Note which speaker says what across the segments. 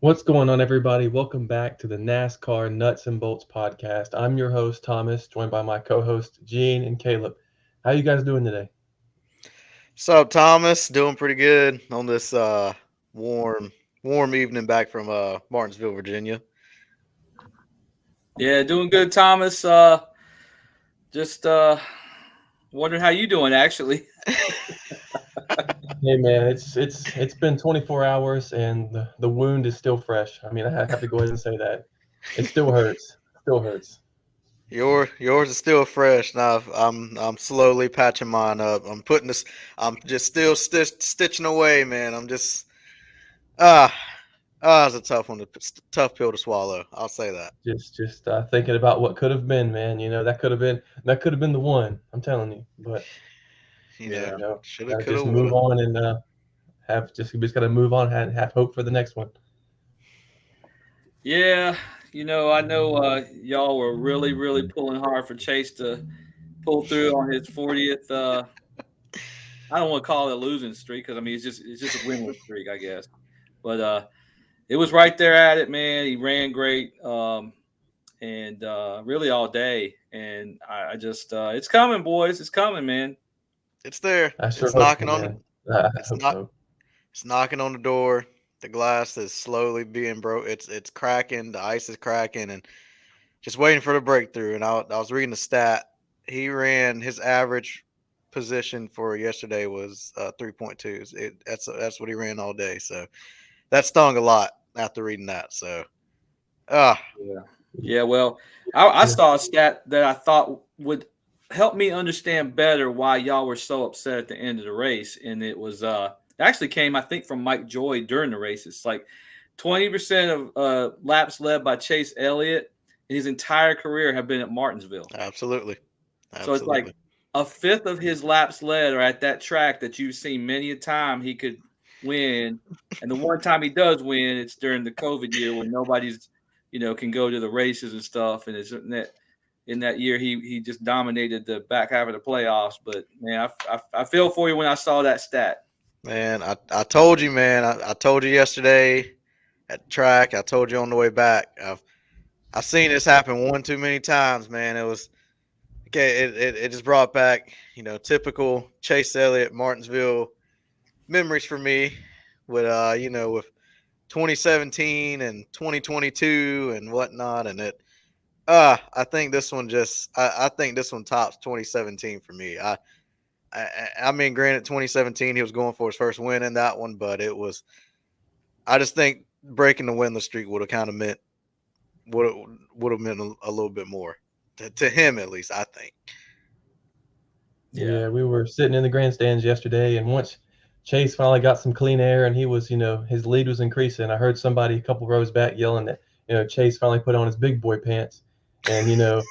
Speaker 1: What's going on, everybody? Welcome back to the NASCAR Nuts and Bolts podcast. I'm your host, Thomas, joined by my co-host, Gene and Caleb. How you guys doing today?
Speaker 2: What's up, Thomas? Doing pretty good on this warm warm evening back from Martinsville, Virginia.
Speaker 3: Yeah, doing good, Thomas. Just wondering how you doing, actually.
Speaker 1: Hey, man, it's been 24 hours and the wound is still fresh. I mean, I have to go ahead and say that it still hurts. Still hurts.
Speaker 2: Yours is still fresh. Now I'm slowly patching mine up. I'm putting this. I'm just still stitching away, man. I'm just ah it's a tough one, tough pill to swallow. I'll say that.
Speaker 1: Just thinking about what could have been, man. That could have been the one. I'm telling you. But
Speaker 2: You know, shoulda,
Speaker 1: gotta
Speaker 2: coulda,
Speaker 1: just move
Speaker 2: woulda.
Speaker 1: on and we just gotta move on and have hope for the next one.
Speaker 3: Yeah, I know y'all were really, really pulling hard for Chase to pull through on his 40th. I don't want to call it a losing streak because I mean it's just a winless streak, I guess. But it was right there at it, man. He ran great, and really all day. And I just it's coming, boys. It's coming, man.
Speaker 2: It's there.
Speaker 1: I sure
Speaker 2: It's
Speaker 1: hope so,
Speaker 2: knocking on the.
Speaker 1: man. I
Speaker 2: It's
Speaker 1: hope
Speaker 2: not.
Speaker 1: so.
Speaker 2: It's knocking on the door. The glass is slowly being broke. It's cracking. The ice is cracking, and just waiting for the breakthrough. And I was reading the stat. He ran his average position for yesterday was 3.2. That's what he ran all day. So that stung a lot after reading that. So ah,
Speaker 3: Yeah. Yeah, well, I
Speaker 1: Yeah.
Speaker 3: saw a stat that I thought would help me understand better why y'all were so upset at the end of the race, and it was it actually came I think from Mike Joy during the race. It's like 20% of laps led by Chase Elliott in his entire career have been at Martinsville.
Speaker 2: absolutely,
Speaker 3: So it's like
Speaker 2: absolutely.
Speaker 3: a fifth of his laps led are at that track that you've seen many a time he could win. And the one time he does win, it's during the COVID year when nobody's, can go to the races and stuff. And it's in that year, he just dominated the back half of the playoffs. But man, I feel for you when I saw that stat.
Speaker 2: Man, I told you, man. I told you yesterday at the track. I told you on the way back. I've seen this happen one too many times, man. It was okay. It just brought back, typical Chase Elliott Martinsville memories for me with with 2017 and 2022 and whatnot. And I think this one I think this one tops 2017 for me. I mean, granted, 2017 he was going for his first win in that one, but it was. I just think breaking the winless streak would have kind of meant would would have meant a little bit more to him, at least. I think.
Speaker 3: Yeah.
Speaker 1: Yeah, we were sitting in the grandstands yesterday, and once Chase finally got some clean air and he was, his lead was increasing, I heard somebody a couple rows back yelling that, Chase finally put on his big boy pants. And,
Speaker 2: I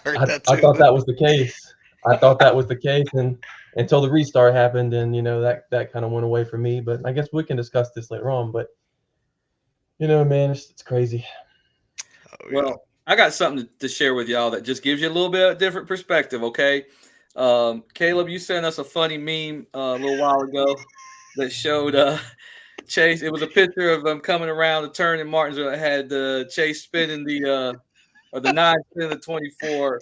Speaker 2: heard
Speaker 1: I,
Speaker 2: that
Speaker 1: I
Speaker 2: too.
Speaker 1: thought that was the case. I thought that was the case, and until the restart happened, and that kind of went away for me. But I guess we can discuss this later on. But man, it's crazy.
Speaker 2: Oh yeah.
Speaker 3: Well, I got something to share with y'all that just gives you a little bit of different perspective, okay? Caleb, you sent us a funny meme a little while ago that showed Chase. It was a picture of them coming around the turn in Martinsville. It had Chase spinning or the nine spinning the 24.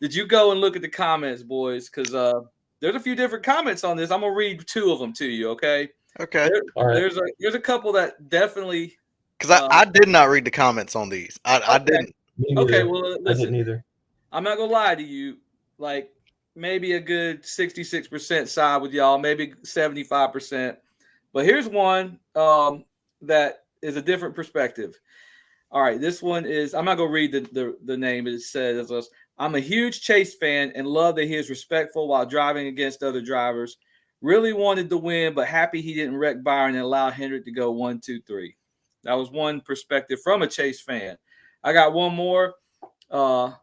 Speaker 3: Did you go and look at the comments, boys? Because there's a few different comments on this. I'm gonna read two of them to you, okay?
Speaker 2: Okay.
Speaker 3: There,
Speaker 1: All right.
Speaker 3: there's a couple that definitely.
Speaker 2: Because I did not read the comments on these. I
Speaker 3: Okay,
Speaker 2: didn't.
Speaker 1: Me
Speaker 3: okay.
Speaker 1: neither.
Speaker 3: Well,
Speaker 1: I didn't
Speaker 3: listen.
Speaker 1: either.
Speaker 3: I'm not gonna lie to you. Like maybe a good 66% side with y'all, maybe 75%. But here's one that is a different perspective. All right, this one is. I'm not gonna read the name. It says, "I'm a huge Chase fan and love that he is respectful while driving against other drivers. Really wanted to win, but happy he didn't wreck Byron and allow Hendrick to go 1, 2, 3." That was one perspective from a Chase fan. I got one more. Uh,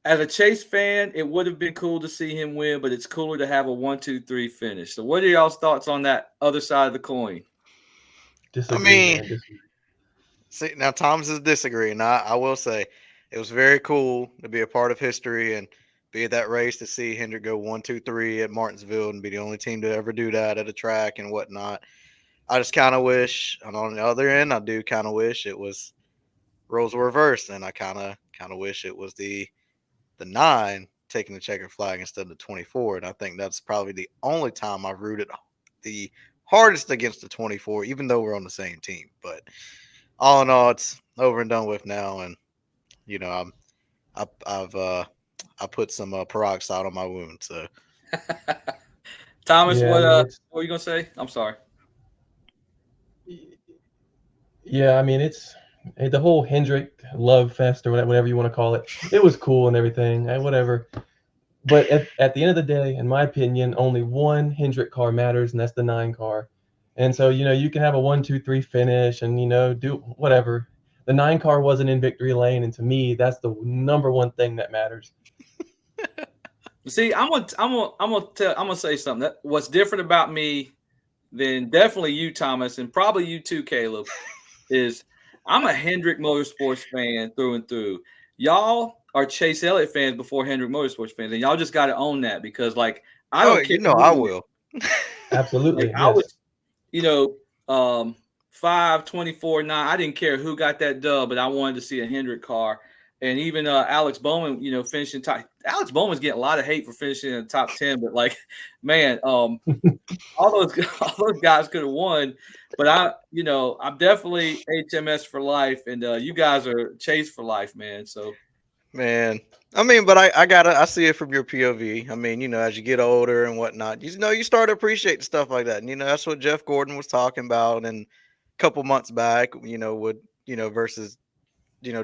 Speaker 3: as a Chase fan, it would have been cool to see him win, but it's cooler to have a 1, 2, 3 finish. So, what are y'all's thoughts on that other side of the coin?
Speaker 2: I
Speaker 1: Disagree,
Speaker 2: mean,
Speaker 1: man. Disagree.
Speaker 2: see now Thomas is disagreeing. I will say it was very cool to be a part of history and be at that race to see Hendrick go 1, 2, 3 at Martinsville and be the only team to ever do that at a track and whatnot. I just kind of wish, and on the other end, I do kind of wish it was roles were reversed, and I kind of wish it was the 9 taking the checker flag instead of the 24. And I think that's probably the only time I've rooted the hardest against the 24, even though we're on the same team. But all in all, it's over and done with now, and I put some peroxide on my wound. So
Speaker 3: Thomas,
Speaker 1: Yeah, I mean
Speaker 3: what were you gonna say? I'm sorry.
Speaker 1: yeah, I mean it's the whole Hendrick love fest or whatever you want to call it. It was cool and everything, whatever. But at the end of the day, in my opinion, only one Hendrick car matters, and that's the 9 car. And so, you can have a 1, 2, 3 finish and, do whatever. The 9 car wasn't in victory lane. And to me, that's the number one thing that matters.
Speaker 3: See, I'm gonna say something. That what's different about me than definitely you, Thomas, and probably you too, Kaleb, is I'm a Hendrick Motorsports fan through and through. Y'all are Chase Elliott fans before Hendrick Motorsports fans, and y'all just got to own that because, like, I don't care.
Speaker 2: I will.
Speaker 1: Absolutely.
Speaker 3: Like, I was, 5, 24, 9. I didn't care who got that dub, but I wanted to see a Hendrick car. And even Alex Bowman, finishing top. Alex Bowman's getting a lot of hate for finishing in the top 10, but like, man, all those guys could have won. But I'm definitely HMS for life, and you guys are Chase for life, man. So,
Speaker 2: man, I mean, but I see it from your POV. I mean, as you get older and whatnot, you start to appreciate stuff like that. And that's what Jeff Gordon was talking about, and a couple months back, versus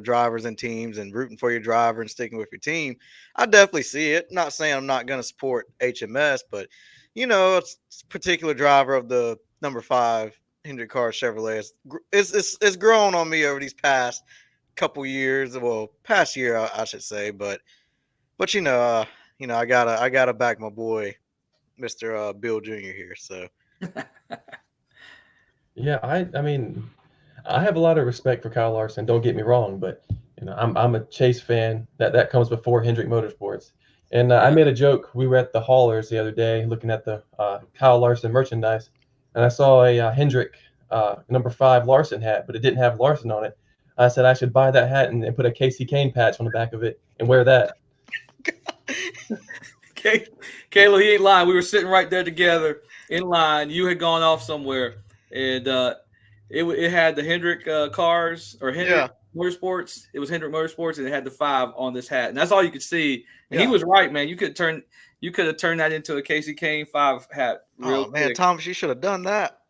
Speaker 2: drivers and teams and rooting for your driver and sticking with your team. I definitely see it. Not saying I'm not going to support HMS, but it's a particular driver of the number 5 Hendrick car Chevrolet it's grown on me over these past couple years. Well, past year I should say, but I gotta back my boy, Mr. Bill Jr. here. So
Speaker 1: Yeah, I mean, I have a lot of respect for Kyle Larson. Don't get me wrong, but I'm a Chase fan. That comes before Hendrick Motorsports. And I made a joke. We were at the haulers the other day looking at the Kyle Larson merchandise, and I saw a Hendrick number 5 Larson hat, but it didn't have Larson on it. I said I should buy that hat and put a Casey Kane patch on the back of it and wear that.
Speaker 3: Kaleb, he ain't lying. We were sitting right there together in line. You had gone off somewhere, and it had the Hendrick cars or Hendrick Motorsports. It was Hendrick Motorsports, and it had the 5 on this hat, and that's all you could see. And he was right, man. You could have turned that into a Casey Kane 5 hat.
Speaker 2: Man, quick. Thomas, you should have done that.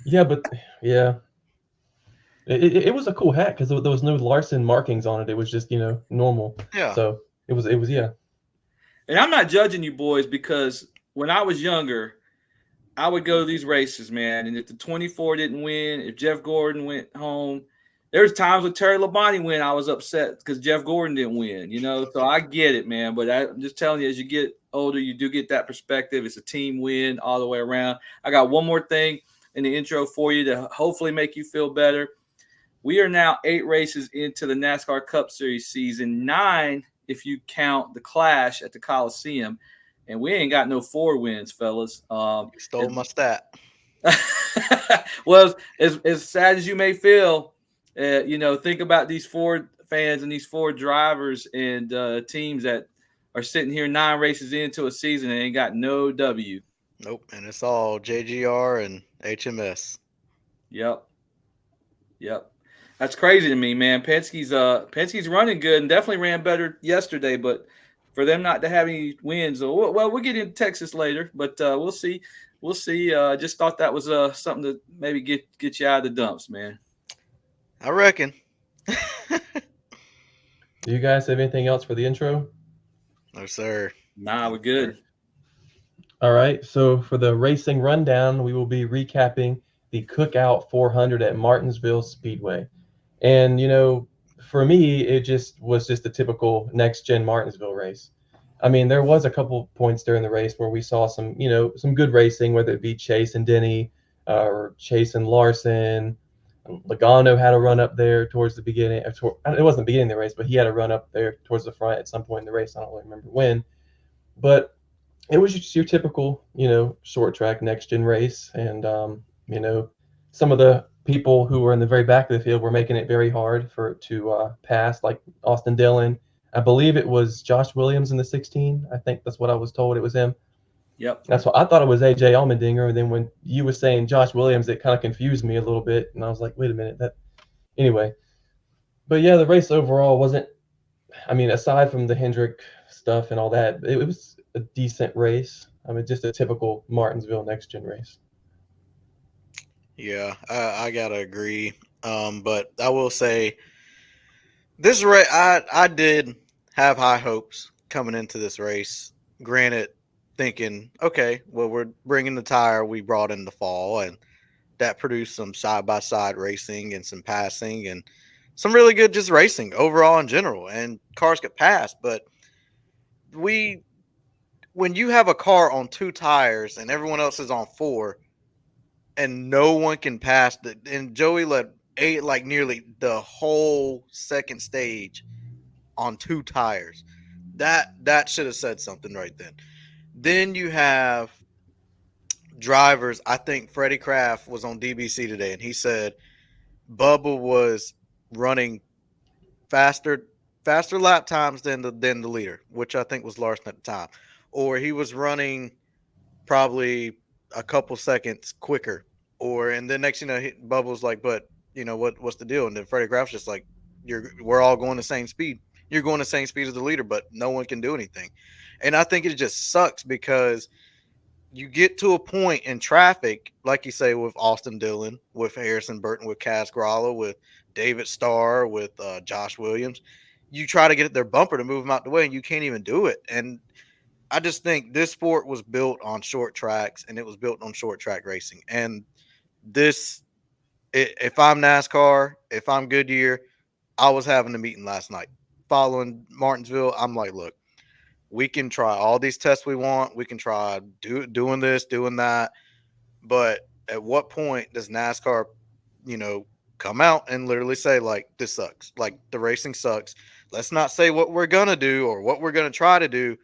Speaker 1: Yeah, but yeah. It was a cool hat because there was no Larson markings on it. It was just, normal.
Speaker 2: Yeah.
Speaker 1: So it was yeah.
Speaker 3: And I'm not judging you boys because when I was younger, I would go to these races, man. And if the 24 didn't win, if Jeff Gordon went home, there's times when Terry Labonte win, I was upset because Jeff Gordon didn't win, So I get it, man. But I'm just telling you, as you get older, you do get that perspective. It's a team win all the way around. I got one more thing in the intro for you to hopefully make you feel better. We are now 8 races into the NASCAR Cup Series season, 9 if you count the Clash at the Coliseum, and we ain't got no 4 wins, fellas.
Speaker 2: You stole my stat.
Speaker 3: Well, as sad as you may feel, think about these Ford fans and these Ford drivers and teams that are sitting here 9 races into a season and ain't got no W.
Speaker 2: Nope, and it's all JGR and HMS.
Speaker 3: Yep. That's crazy to me, man. Penske's running good and definitely ran better yesterday, but for them not to have any wins, well, we'll get into Texas later, but we'll see. Just thought that was something to maybe get you out of the dumps, man.
Speaker 2: I reckon.
Speaker 1: Do you guys have anything else for the intro?
Speaker 2: No, sir.
Speaker 3: Nah, we're good.
Speaker 1: All right. So for the racing rundown, we will be recapping the Cookout 400 at Martinsville Speedway. And, for me, it was just a typical next-gen Martinsville race. I mean, there was a couple points during the race where we saw some good racing, whether it be Chase and Denny or Chase and Larson. Logano had a run up there towards the beginning. It wasn't the beginning of the race, but he had a run up there towards the front at some point in the race. I don't really remember when. But it was just your typical, short track next-gen race. And some of the people who were in the very back of the field were making it very hard to pass, like Austin Dillon. I believe it was Josh Williams in the 16. I think that's what I was told. It was him.
Speaker 3: Yep.
Speaker 1: That's what I thought it was AJ Allmendinger. And then when you were saying Josh Williams, it kind of confused me a little bit. And I was like, wait a minute. Anyway. But yeah, the race overall wasn't, aside from the Hendrick stuff and all that, it was a decent race. Just a typical Martinsville next gen race.
Speaker 2: Yeah, I gotta agree. But I will say this race, I did have high hopes coming into this race. Granted, thinking, okay, well, we're bringing the tire we brought in the fall, and that produced some side by side racing and some passing and some really good just racing overall in general. And cars could pass, but when you have a car on 2 tires and everyone else is on 4, and no one can pass and Joey led 8, like nearly the whole second stage on 2 tires. That should have said something right then. Then you have drivers. I think Freddie Kraft was on DBC today, and he said Bubba was running faster lap times than the leader, which I think was Larson at the time, or he was running probably a couple seconds quicker. And then next, Bubba was like, but what's the deal? And then Freddie Kraft's just like, we're all going the same speed. You're going the same speed as the leader, but no one can do anything. And I think it just sucks because you get to a point in traffic, like you say, with Austin Dillon, with Harrison Burton, with Kaz Gralla, with David Starr, with Josh Williams. You try to get their bumper to move them out the way, and you can't even do it. And I just think this sport was built on short tracks, and it was built on short track racing. And if I'm NASCAR, if I'm Goodyear, I was having a meeting last night following Martinsville. I'm like, look, we can try all these tests we want. We can try doing this, doing that. But at what point does NASCAR, come out and literally say, like, this sucks. Like, the racing sucks. Let's not say what we're going to do or what we're going to try to do.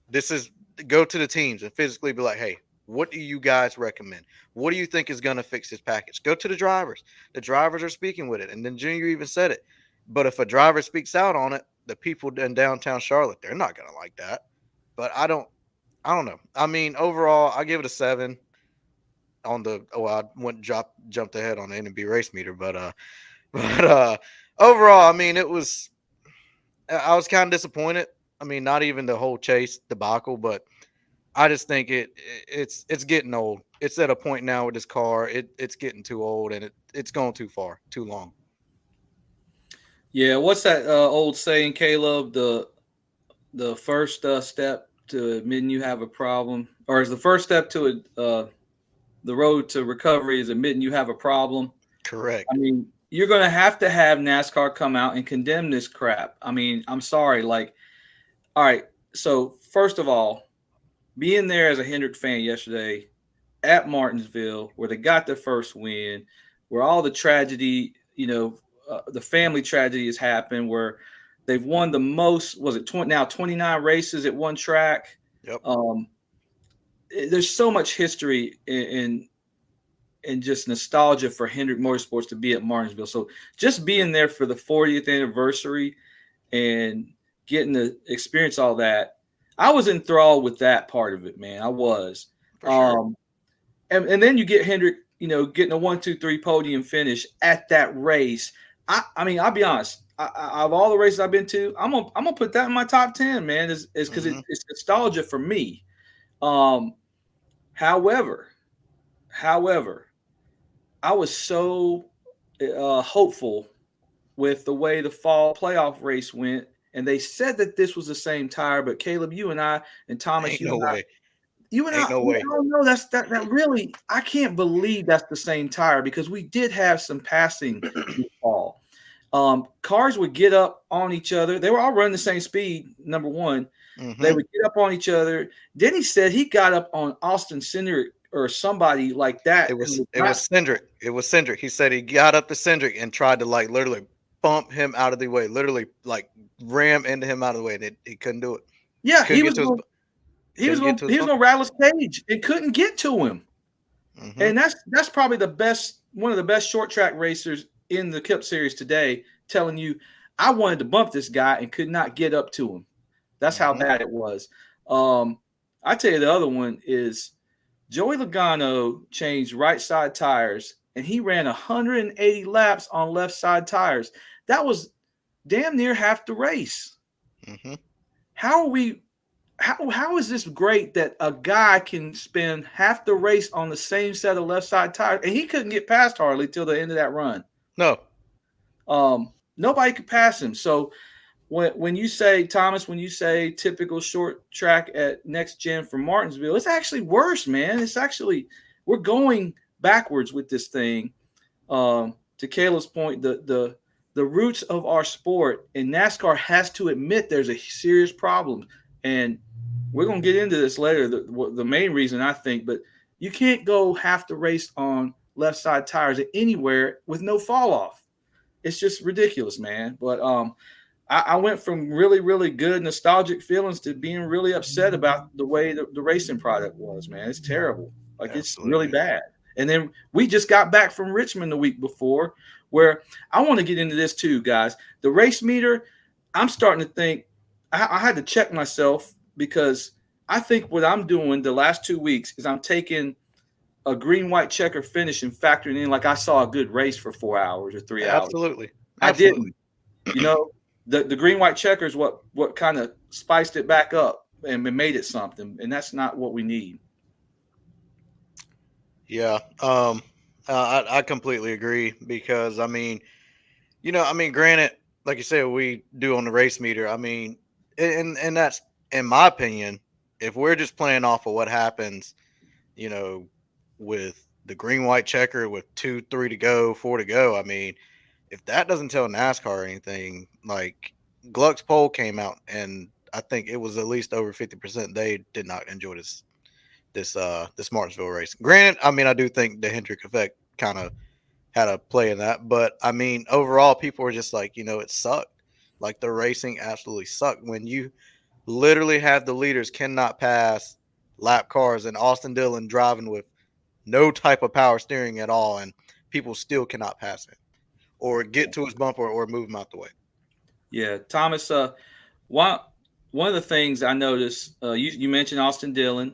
Speaker 2: This is go to the teams and physically be like, hey, what do you guys recommend? What do you think is going to fix this package? Go to the drivers. The drivers are speaking with it. And then Junior even said it. But if a driver speaks out on it, the people in downtown Charlotte, they're not going to like that. But I don't know. Overall, I give it a 7 on the, jumped ahead on the N&B race meter. But overall, I was kind of disappointed. Not even the whole Chase debacle, but I just think it's getting old. It's at a point now with this car. It's getting too old, and it's going too far, too long.
Speaker 3: Yeah, what's that old saying, Kaleb? The first step to admitting you have a problem, or is the first step to the road to recovery is admitting you have a problem?
Speaker 2: Correct.
Speaker 3: You're going to have NASCAR come out and condemn this crap. I'm sorry. Like, all right. So first of all, being there as a Hendrick fan yesterday at Martinsville, where they got their first win, where all the tragedy, the family tragedy has happened, where they've won the most, 29 races at one track.
Speaker 2: Yep.
Speaker 3: There's so much history and just nostalgia for Hendrick Motorsports to be at Martinsville. So just being there for the 40th anniversary and getting to experience all that, I was enthralled with that part of it, man. I was.
Speaker 2: For sure.
Speaker 3: And then you get Hendrick, getting a 1, 2, 3 podium finish at that race. I'll be honest. Of all the races I've been to, I'm gonna put that in my top 10, man. Is because it's nostalgia for me. However, I was so hopeful with the way the fall playoff race went, and they said that this was the same tire. But Kaleb, you and I, and Thomas,
Speaker 2: Ain't no way.
Speaker 3: we all know that really. I can't believe that's the same tire because we did have some passing in the fall. Cars would get up on each other. They were all running the same speed. Number one, they would get up on each other. Then he said he got up on Austin Cindric or somebody like that.
Speaker 2: It was Cindric. It was Cindric. He said he got up to Cindric and tried to literally bump him out of the way, literally ram into him out of the way, and he couldn't do it.
Speaker 3: Yeah, he was going to rattle his cage. It couldn't get to him.
Speaker 2: Mm-hmm.
Speaker 3: And that's probably one of the best short track racers in the Cup Series today, telling you, I wanted to bump this guy and could not get up to him. That's how bad it was. I tell you, the other one is Joey Logano changed right side tires, and he ran 180 laps on left side tires. That was damn near half the race.
Speaker 2: Mm-hmm.
Speaker 3: How is this great that a guy can spend half the race on the same set of left side tires, and he couldn't get past Harley till the end of that run?
Speaker 2: No.
Speaker 3: Nobody could pass him. So when you say, Thomas, when you say typical short track at next gen for Martinsville, it's actually worse, man. It's actually, we're going backwards with this thing. To Kaleb's point, the roots of our sport, and NASCAR has to admit there's a serious problem. And we're going to get into this later, the main reason, I think, but you can't go half the race on left side tires anywhere with no fall off. It's just ridiculous, man. But I went from really, really good nostalgic feelings to being really upset about the way the racing product was, man. It's terrible. Like, Absolutely. It's really bad. And then we just got back from Richmond the week before, where I want to get into this too, guys. The race meter, I'm starting to think I had to check myself, because I think what I'm doing the last 2 weeks is I'm taking a green, white checker finish and factoring in like I saw a good race for 4 hours or 3 hours.
Speaker 2: Absolutely.
Speaker 3: I didn't. You know, the green, white checker is what kind of spiced it back up and made it something, and that's not what we need.
Speaker 2: Yeah. I completely agree, because, granted, like you said, we do on the race meter. And that's, in my opinion, if we're just playing off of what happens, with the green, white checker with 2, 3 to go, 4 to go, if that doesn't tell NASCAR anything, like Gluck's poll came out, and I think it was at least over 50% they did not enjoy this Martinsville race. Granted, I do think the Hendrick effect kind of had a play in that, but overall, people were just like, it sucked. Like, the racing absolutely sucked when you literally have the leaders cannot pass lap cars, and Austin Dillon driving with no type of power steering at all, and people still cannot pass him or get to his bumper or move him out the way.
Speaker 3: Yeah, Thomas. One of the things I noticed, you mentioned Austin Dillon.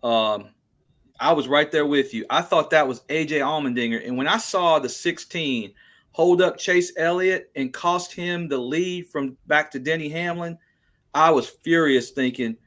Speaker 3: I was right there with you. I thought that was AJ Allmendinger, and when I saw the 16 hold up Chase Elliott and cost him the lead from back to Denny Hamlin, I was furious, thinking,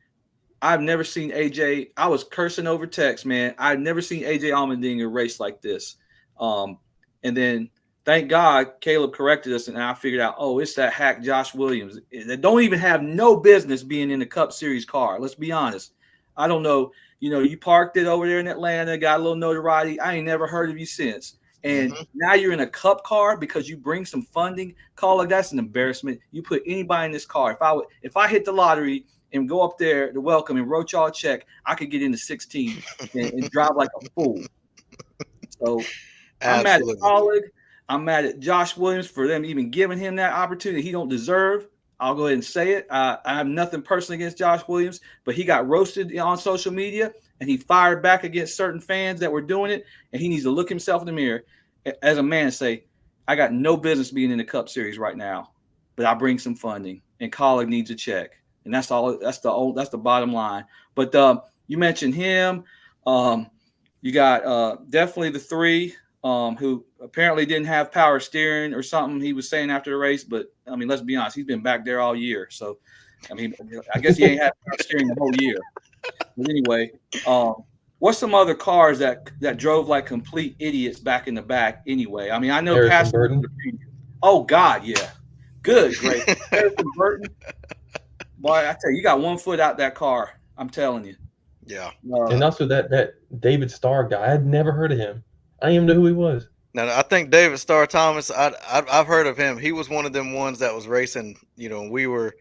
Speaker 3: I've never seen AJ. I was cursing over text, man. I've never seen AJ Allmendinger race like this. And then, thank God, Kaleb corrected us, and I figured out, it's that hack Josh Williams that don't even have no business being in the Cup Series car. Let's be honest. I don't know. You parked it over there in Atlanta, got a little notoriety. I ain't never heard of you since. And now you're in a Cup car because you bring some funding. Like, that's an embarrassment. You put anybody in this car. If I hit the lottery and go up there to welcome and wrote y'all a check, I could get into 16 and drive like a fool. So I'm mad at Kaleb. I'm mad at Josh Williams for them even giving him that opportunity he don't deserve. I'll go ahead and say it. I have nothing personal against Josh Williams, but he got roasted on social media, and he fired back against certain fans that were doing it, and he needs to look himself in the mirror as a man and say, I got no business being in the Cup Series right now, but I bring some funding, and Kaleb needs a check. And that's all. That's the bottom line. But you mentioned him. You got definitely the 3 who apparently didn't have power steering or something he was saying after the race. But, let's be honest, he's been back there all year. So, I guess he ain't had power steering the whole year. But anyway, what's some other cars that drove like complete idiots back in the back anyway? I know
Speaker 1: Harrison Burton.
Speaker 3: Oh, God, yeah. Good, great. Harrison Burton. Boy, I tell you, you got one foot out that car. I'm telling you.
Speaker 2: Yeah.
Speaker 1: And also that David Starr guy, I'd never heard of him. I didn't even know who he was.
Speaker 2: Now, I think David Starr Thomas, I've heard of him. He was one of them ones that was racing. We were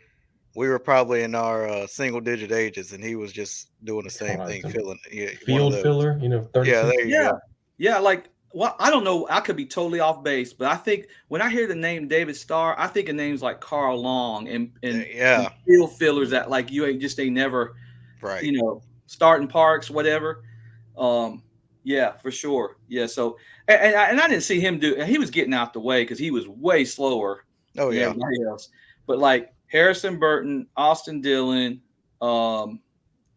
Speaker 2: probably in our single digit ages, and he was just doing the same thing,
Speaker 1: field filler. 30.
Speaker 2: Yeah, there you go.
Speaker 3: Yeah. Well, I don't know. I could be totally off base, but I think when I hear the name David Starr, I think of names like Carl Long and field fillers that like you ain't never,
Speaker 2: right.
Speaker 3: Starting parks, whatever. Yeah, for sure. Yeah. So, and I didn't see him do. He was getting out the way because he was way slower
Speaker 2: Oh
Speaker 3: than
Speaker 2: yeah,
Speaker 3: everybody else. But like Harrison Burton, Austin Dillon, and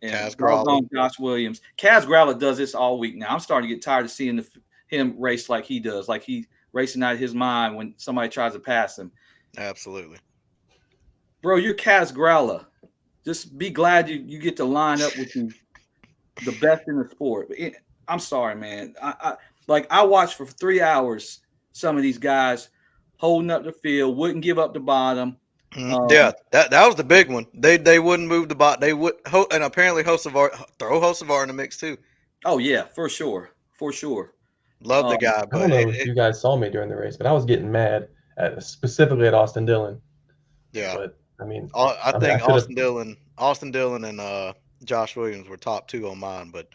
Speaker 2: Kaz Grala.
Speaker 3: doggone Josh Williams. Kaz Grala does this all week now. I'm starting to get tired of seeing him race like he does, like he's racing out of his mind when somebody tries to pass him.
Speaker 2: Absolutely.
Speaker 3: Bro, you're Kaz Grala. Just be glad you get to line up with the best in the sport. I'm sorry, man. I watched for 3 hours some of these guys holding up the field, wouldn't give up the bottom.
Speaker 2: Yeah, that was the big one. They wouldn't move the bot. They would, and apparently throw Hocevar in the mix too.
Speaker 3: Oh yeah, for sure.
Speaker 2: Love the guy,
Speaker 1: I
Speaker 2: but
Speaker 1: don't know if you guys saw me during the race, but I was getting mad specifically at Austin Dillon.
Speaker 2: yeah.
Speaker 1: But I mean,
Speaker 2: I
Speaker 1: I
Speaker 2: think
Speaker 1: should have.
Speaker 2: Austin Dillon, and Josh Williams were top two on mine, but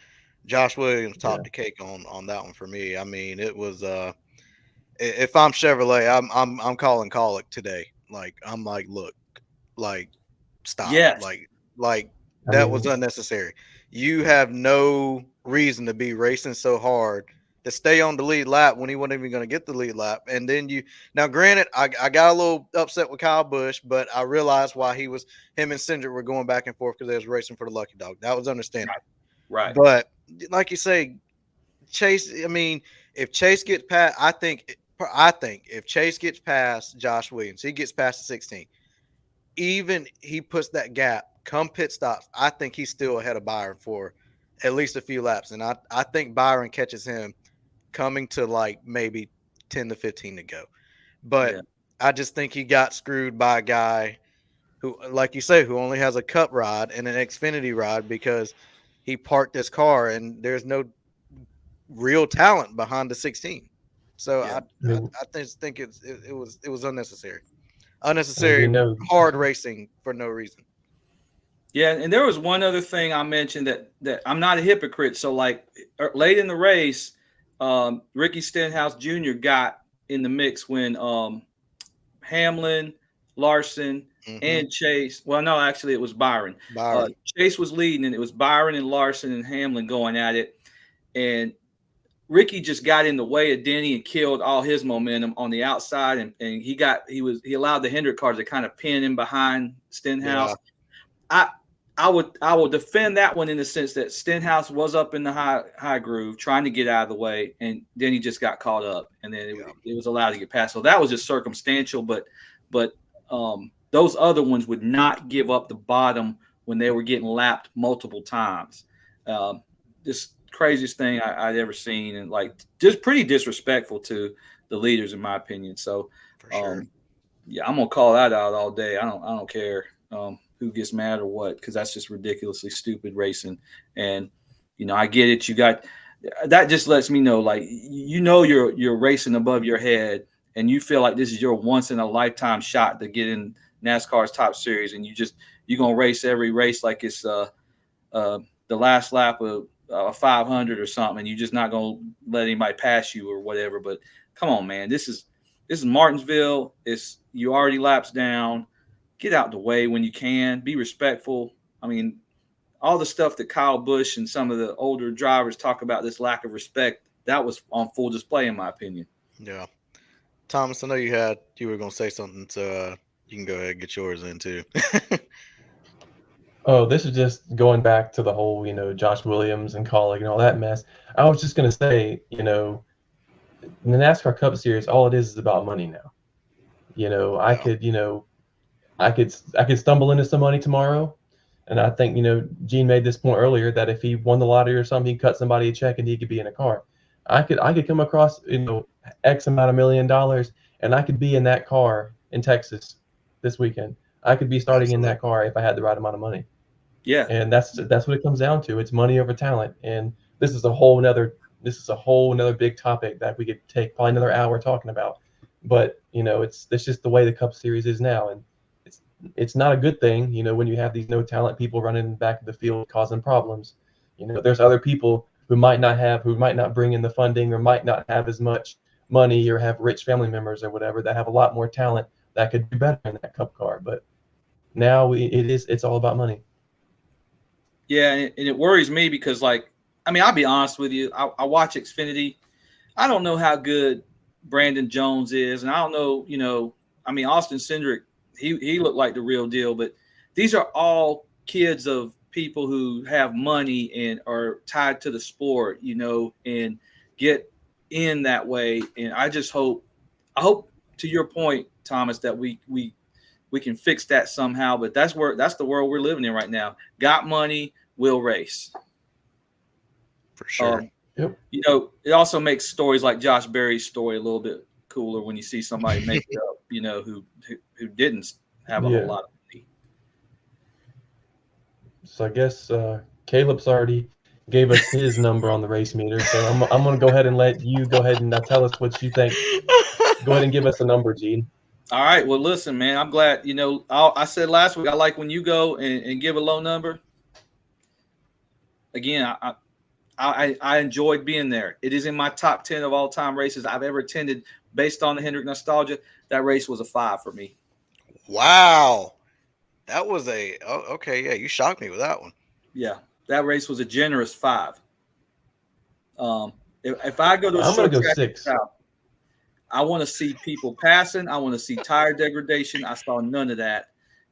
Speaker 2: Josh Williams topped the cake on that one for me. I mean, it was if I'm Chevrolet, I'm calling Colic today. Like I'm like, look, like stop,
Speaker 3: Yes.
Speaker 2: like that was unnecessary. You have no reason to be racing so hard to stay on the lead lap when he wasn't even going to get the lead lap. And then now granted, I got a little upset with Kyle Busch, but I realized why him and Cindric were going back and forth because they was racing for the lucky dog. That was understandable.
Speaker 3: Right.
Speaker 2: But like you say, Chase, I mean, if Chase gets past, I think if Chase gets past Josh Williams, he gets past the 16. Even he puts that gap come pit stops, I think he's still ahead of Byron for at least a few laps. And I think Byron catches him coming to like maybe 10 to 15 to go. But I just think he got screwed by a guy who, like you say, who only has a cup rod and an Xfinity rod because he parked his car and there's no real talent behind the 16. So I just think it was unnecessary. Unnecessary hard racing for no reason.
Speaker 3: Yeah, and there was one other thing I mentioned that I'm not a hypocrite. So like late in the race, Ricky Stenhouse Jr. got in the mix when Hamlin, Larson, and Chase. Well, no, actually it was Byron. Chase was leading, and it was Byron and Larson and Hamlin going at it. And Ricky just got in the way of Denny and killed all his momentum on the outside, and he allowed the Hendrick cars to kind of pin him behind Stenhouse. Yeah. I will defend that one in the sense that Stenhouse was up in the high groove trying to get out of the way, and then he just got caught up, and then it was allowed to get past. So that was just circumstantial, but those other ones would not give up the bottom when they were getting lapped multiple times. Just craziest thing I'd ever seen, and like just pretty disrespectful to the leaders in my opinion. So
Speaker 2: for sure.
Speaker 3: I'm gonna call that out all day. I don't care who gets mad or what, because that's just ridiculously stupid racing. And I get it. You got that, just lets me know, like, you're racing above your head, and you feel like this is your once in a lifetime shot to get in NASCAR's top series, and you're gonna race every race like it's the last lap of 500 or something, and you're just not gonna let anybody pass you or whatever. But come on, man, this is Martinsville. You already laps down. Get out the way when you can. Be respectful. I mean, all the stuff that Kyle Busch and some of the older drivers talk about, this lack of respect, that was on full display in my opinion.
Speaker 2: Yeah, Thomas, I know you were gonna say something, so you can go ahead and get yours in too.
Speaker 1: Oh, this is just going back to the whole, Josh Williams and Colic and all that mess. I was just going to say, in the NASCAR Cup Series, all it is about money now. I could stumble into some money tomorrow, and I think, Gene made this point earlier that if he won the lottery or something, he'd cut somebody a check and he could be in a car. I could come across, X amount of $1 million, and I could be in that car in Texas this weekend. I could be starting in that car if I had the right amount of money.
Speaker 3: Yeah.
Speaker 1: And that's what it comes down to. It's money over talent. And this is a whole nother big topic that we could take probably another hour talking about. But, it's just the way the Cup Series is now. And it's not a good thing, when you have these no talent people running back of the field causing problems. There's other people who might not bring in the funding, or might not have as much money, or have rich family members or whatever, that have a lot more talent that could do better in that Cup car. But now it's all about money.
Speaker 3: Yeah, and it worries me because, like, I mean, I'll be honest with you. I watch Xfinity. I don't know how good Brandon Jones is, and I don't know, I mean, Austin Cindric, he looked like the real deal, but these are all kids of people who have money and are tied to the sport, and get in that way. And I hope to your point, Thomas, that we can fix that somehow. But that's the world we're living in right now. Got money, will race.
Speaker 2: For sure.
Speaker 1: Yep.
Speaker 3: It also makes stories like Josh Berry's story a little bit cooler when you see somebody make it up, who didn't have a whole lot of money.
Speaker 1: So I guess Caleb's already gave us his number on the race meter. So I'm going to go ahead and let you go ahead and tell us what you think. Go ahead and give us a number, Gene.
Speaker 3: All right. Well, listen, man, I'm glad, I said last week, I like when you go and give a low number. Again, I enjoyed being there. It is in my top 10 of all time races I've ever attended based on the Hendrick nostalgia. That race was a 5 for me.
Speaker 2: Wow. That was okay. Yeah, you shocked me with that one.
Speaker 3: Yeah, that race was a generous 5. If I go to
Speaker 1: I'm going to go 6.
Speaker 3: South, I want to see people passing. I want to see tire degradation. I saw none of that.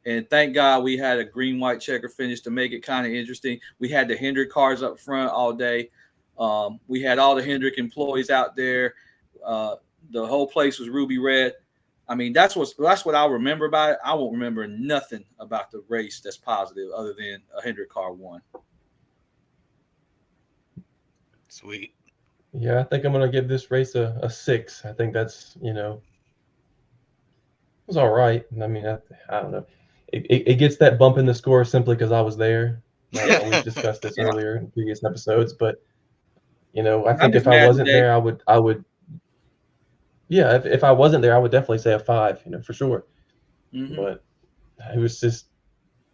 Speaker 3: And thank God we had a green, white checker finish to make it kind of interesting. We had the Hendrick cars up front all day. We had all the Hendrick employees out there. The whole place was ruby red. I mean, that's what I'll remember about it. I won't remember nothing about the race that's positive other than a Hendrick car won.
Speaker 2: Sweet.
Speaker 1: Yeah, I think I'm going to give this race a 6. I think that's, it was all right. I mean, I don't know. It gets that bump in the score simply because I was there. We've discussed this earlier in previous episodes, but I think if I wasn't there, I would. Yeah, if I wasn't there, I would definitely say a 5, for sure.
Speaker 3: Mm-hmm.
Speaker 1: But it was just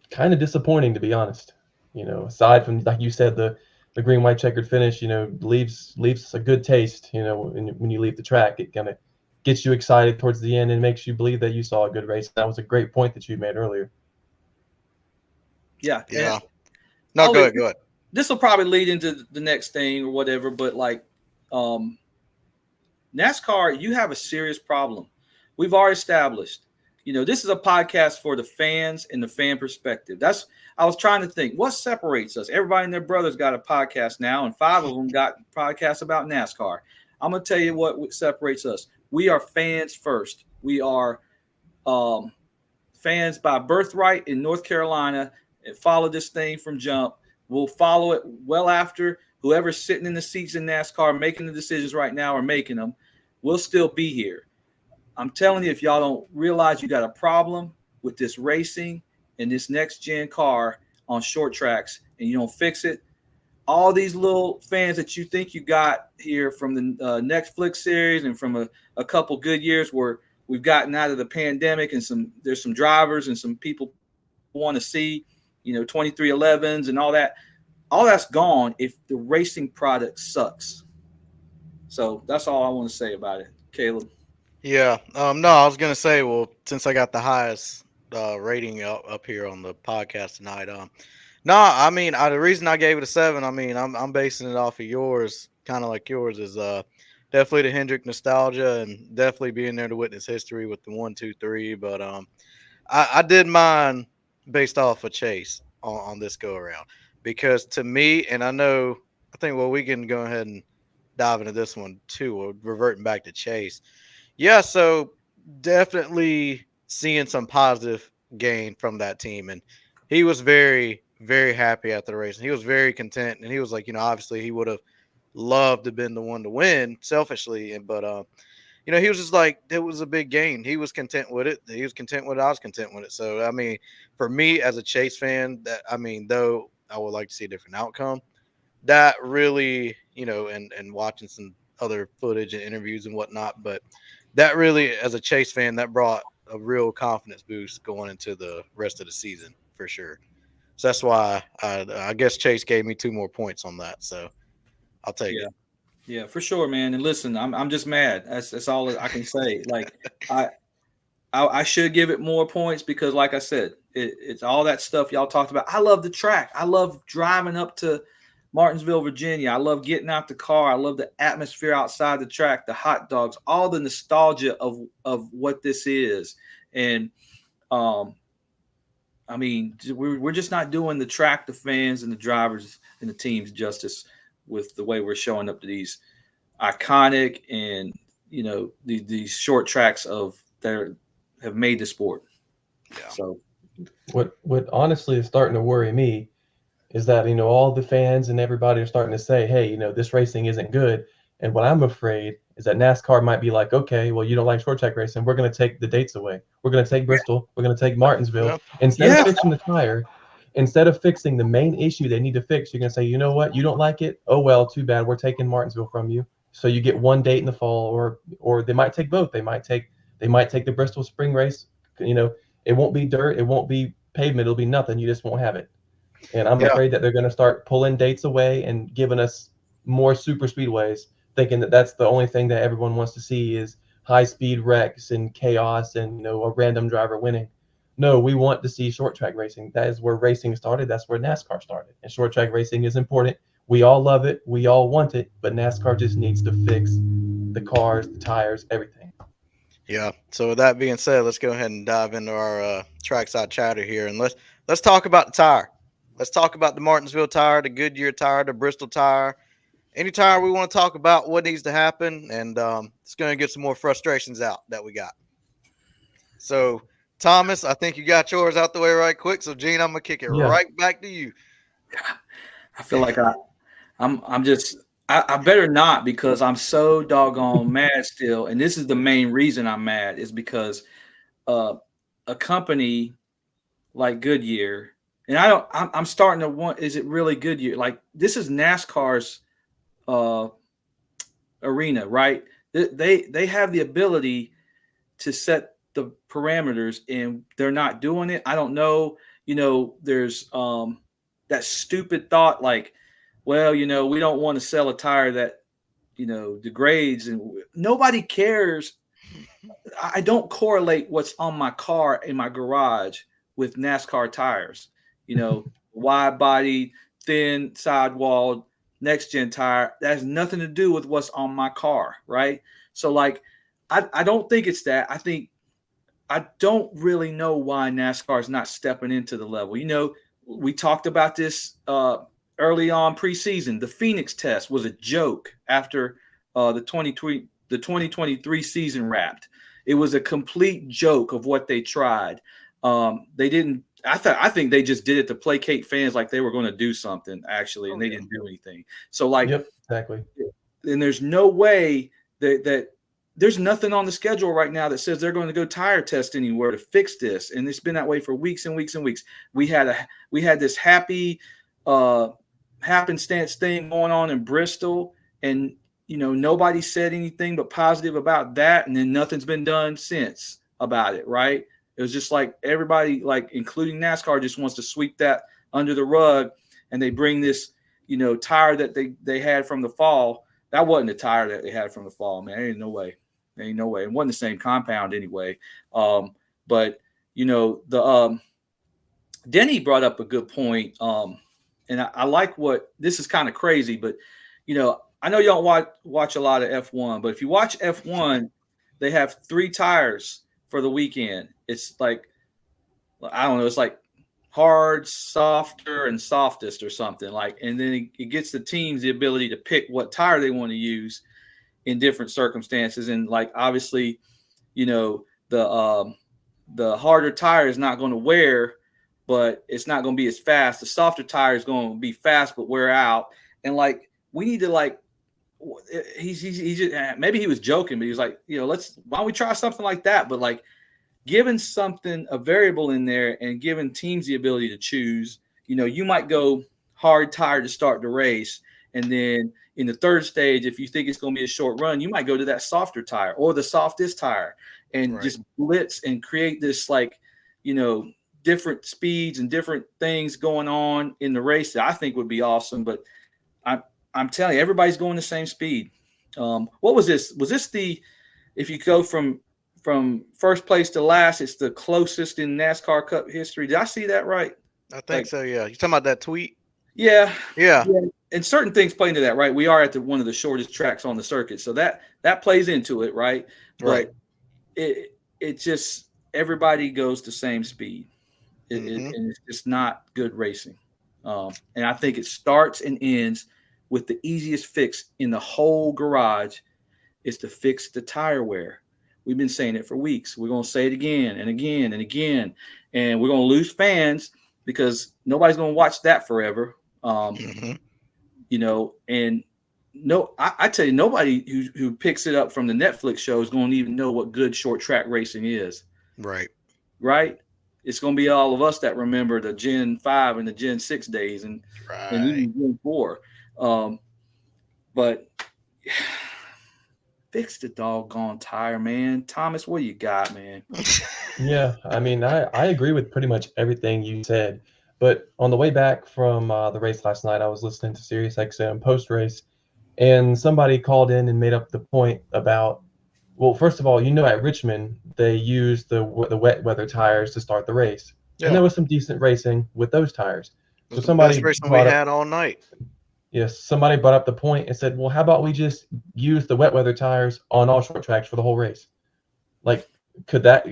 Speaker 1: kind of disappointing, to be honest. Aside from, like you said, the green, white checkered finish, leaves a good taste. When you leave the track, it kind of gets you excited towards the end and makes you believe that you saw a good race. That was a great point that you made earlier.
Speaker 3: Yeah.
Speaker 2: Yeah. No, go ahead.
Speaker 3: This will probably lead into the next thing or whatever, but like NASCAR, you have a serious problem. We've already established, this is a podcast for the fans and the fan perspective. I was trying to think, what separates us? Everybody and their brothers got a podcast now, and 5 of them got podcasts about NASCAR. I'm going to tell you what separates us. We are fans first. We are fans by birthright in North Carolina and follow this thing from jump. We'll follow it well after whoever's sitting in the seats in NASCAR making the decisions right now or making them. We'll still be here. I'm telling you, if y'all don't realize you got a problem with this racing and this next gen car on short tracks and you don't fix it, all these little fans that you think you got here from the Netflix series and from a couple good years where we've gotten out of the pandemic and there's some drivers and some people want to see, 2311s and all that's gone if the racing product sucks. So that's all I want to say about it. Kaleb.
Speaker 2: Yeah. No, I was gonna say, well, since I got the highest rating up here on the podcast tonight, no, I mean, the reason I gave it a 7, I mean, I'm basing it off of yours, kind of like yours, is definitely the Hendrick nostalgia and definitely being there to witness history with the 1, 2, 3. But I did mine based off of Chase on this go around because to me, and I think we can go ahead and dive into this one too. We're reverting back to Chase. Yeah, so definitely seeing some positive gain from that team, and he was very, very happy after the race, and he was very content, and he was like, obviously he would have loved to have been the one to win selfishly, but he was just like, it was a big gain. He was content with it. He was content with it. I was content with it. So, I mean, for me as a Chase fan, though I would like to see a different outcome, that really, and watching some other footage and interviews and whatnot, but that really, as a Chase fan, that brought a real confidence boost going into the rest of the season for sure. So that's why I guess Chase gave me 2 more points on that. So I'll take it.
Speaker 3: Yeah, for sure, man. And listen, I'm just mad. That's all I can say. Like I should give it more points because, like I said, it's all that stuff y'all talked about. I love the track. I love driving up to Martinsville, Virginia. I love getting out the car. I love the atmosphere outside the track, the hot dogs, all the nostalgia of what this is. And I mean, we're just not doing the track, the fans, and the drivers and the teams justice with the way we're showing up to these iconic and these short tracks that have made the sport.
Speaker 2: Yeah.
Speaker 3: So
Speaker 1: what honestly is starting to worry me is that all the fans and everybody are starting to say, hey, this racing isn't good. And what I'm afraid is that NASCAR might be like, okay, well, you don't like short track racing, we're going to take the dates away. We're going to take Bristol. We're going to take Martinsville.
Speaker 2: Yep.
Speaker 1: Instead of fixing the tire, instead of fixing the main issue they need to fix, you're going to say, you know what, you don't like it? Oh, well, too bad. We're taking Martinsville from you. So you get one date in the fall, or they might take both. They might take the Bristol spring race. It won't be dirt. It won't be pavement. It'll be nothing. You just won't have it. And I'm afraid that they're going to start pulling dates away and giving us more super speedways, thinking that that's the only thing that everyone wants to see is high-speed wrecks and chaos and a random driver winning. No, we want to see short track racing. That is where racing started. That's where NASCAR started. And short track racing is important. We all love it. We all want it. But NASCAR just needs to fix the cars, the tires, everything.
Speaker 2: Yeah. So with that being said, let's go ahead and dive into our trackside chatter here, and let's talk about the tire. Let's talk about the Martinsville tire, the Goodyear tire, the Bristol tire. Any tire we want to talk about, what needs to happen, and it's going to get some more frustrations out that we got. So, Thomas, I think you got yours out the way right quick. So, Gene, I'm going to kick it right back to you.
Speaker 3: I feel like I better not, because I'm so doggone mad still. And this is the main reason I'm mad, is because a company like Goodyear, and I'm starting to want, is it really Goodyear? Like, this is NASCAR's arena, right? They have the ability to set the parameters, and they're not doing it. I don't know. There's that stupid thought, like, well, we don't want to sell a tire that degrades, and nobody cares. I don't correlate what's on my car in my garage with NASCAR tires. Wide body, thin sidewall, next gen tire. That has nothing to do with what's on my car, right? So, like, I don't think it's that. I don't really know why NASCAR is not stepping into the level. We talked about this early on preseason. The Phoenix test was a joke after the 2023 season wrapped. It was a complete joke of what they tried. They didn't. I think they just did it to placate fans, like they were going to do something actually, and they didn't do anything. So, like,
Speaker 1: yep, exactly.
Speaker 3: And there's no way that there's nothing on the schedule right now that says they're going to go tire test anywhere to fix this. And it's been that way for weeks and weeks and weeks. We had this happy happenstance thing going on in Bristol, and nobody said anything but positive about that, and then nothing's been done since about it, right? It was just like everybody, like including NASCAR, just wants to sweep that under the rug, and they bring this tire that they had from the fall. That wasn't the tire that they had from the fall, man. There ain't no way. It wasn't the same compound anyway. But Denny brought up a good point. And I like what, this is kind of crazy, but I know you don't watch a lot of F1, but if you watch F1, they have 3 tires for the weekend. It's like, I don't know, it's like hard, softer, and softest or something, like, and then it gets the teams the ability to pick what tire they want to use in different circumstances. And like, obviously, the harder tire is not going to wear, but it's not going to be as fast. The softer tire is going to be fast but wear out. And like, we need to, like, he's just, maybe he was joking, but he was like, why don't we try something like that? But like, giving something, a variable in there, and giving teams the ability to choose. You might go hard tire to start the race, and then in the third stage, if you think it's going to be a short run, you might go to that softer tire or the softest tire, and just blitz and create this, like, different speeds and different things going on in the race that I think would be awesome. But I'm telling you, everybody's going the same speed. What was this? Was this if you go from first place to last, it's the closest in NASCAR Cup history? Did I see that right?
Speaker 2: I think so, yeah. You talking about that tweet?
Speaker 3: Yeah,
Speaker 2: Yeah.
Speaker 3: and certain things play into that, right? We are at one of the shortest tracks on the circuit, so that plays into it, right?
Speaker 2: Right.
Speaker 3: But it just everybody goes the same speed, and it's just not good racing. And I think it starts and ends with the easiest fix in the whole garage is to fix the tire wear. We've been saying it for weeks. We're going to say it again and again and again, and we're going to lose fans because nobody's going to watch that forever. You know, and no, I tell you, nobody who picks it up from the Netflix show is going to even know what good short track racing is.
Speaker 2: Right.
Speaker 3: Right. It's going to be all of us that remember the Gen 5 and the Gen 6 days and even Gen 4. But fix the doggone tire, man. Thomas, what you got, man?
Speaker 1: Yeah, I mean, I agree with pretty much everything you said. But on the way back from the race last night, I was listening to Sirius XM post race, and somebody called in and made up the point about, well, first of all, at Richmond they used the wet weather tires to start the race, and there was some decent racing with those tires.
Speaker 2: It
Speaker 1: So
Speaker 2: was the best
Speaker 1: somebody
Speaker 2: racing we
Speaker 1: brought up,
Speaker 2: had all night.
Speaker 1: yes, somebody brought up the point and said, well, how about we just use the wet weather tires on all short tracks for the whole race? Like, could that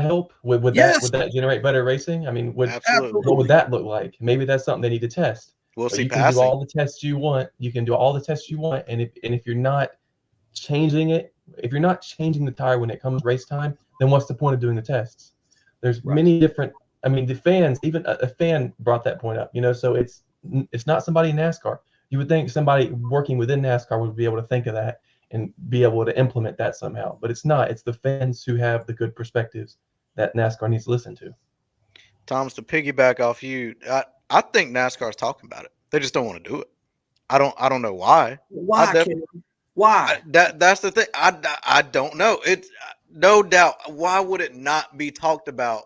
Speaker 1: help? Would that generate better racing? I mean,
Speaker 2: Absolutely.
Speaker 1: what would that look like? Maybe that's something they need to test.
Speaker 2: We'll
Speaker 1: But
Speaker 2: see
Speaker 1: you can do
Speaker 2: passing.
Speaker 1: all the tests you want. You can do all the tests you want, and if you're not changing it, if you're not changing the tire when it comes race time, then what's the point of doing the tests? There's many different. I mean, the fans, even a fan brought that point up. So it's not somebody in NASCAR. You would think somebody working within NASCAR would be able to think of that and be able to implement that somehow. But it's not. It's the fans who have the good perspectives that NASCAR needs to listen to.
Speaker 2: Thomas, to piggyback off you, I think NASCAR is talking about it. They just don't want to do it. I don't know why.
Speaker 3: Why? Why?
Speaker 2: That's the thing. I don't know. It's no doubt. Why would it not be talked about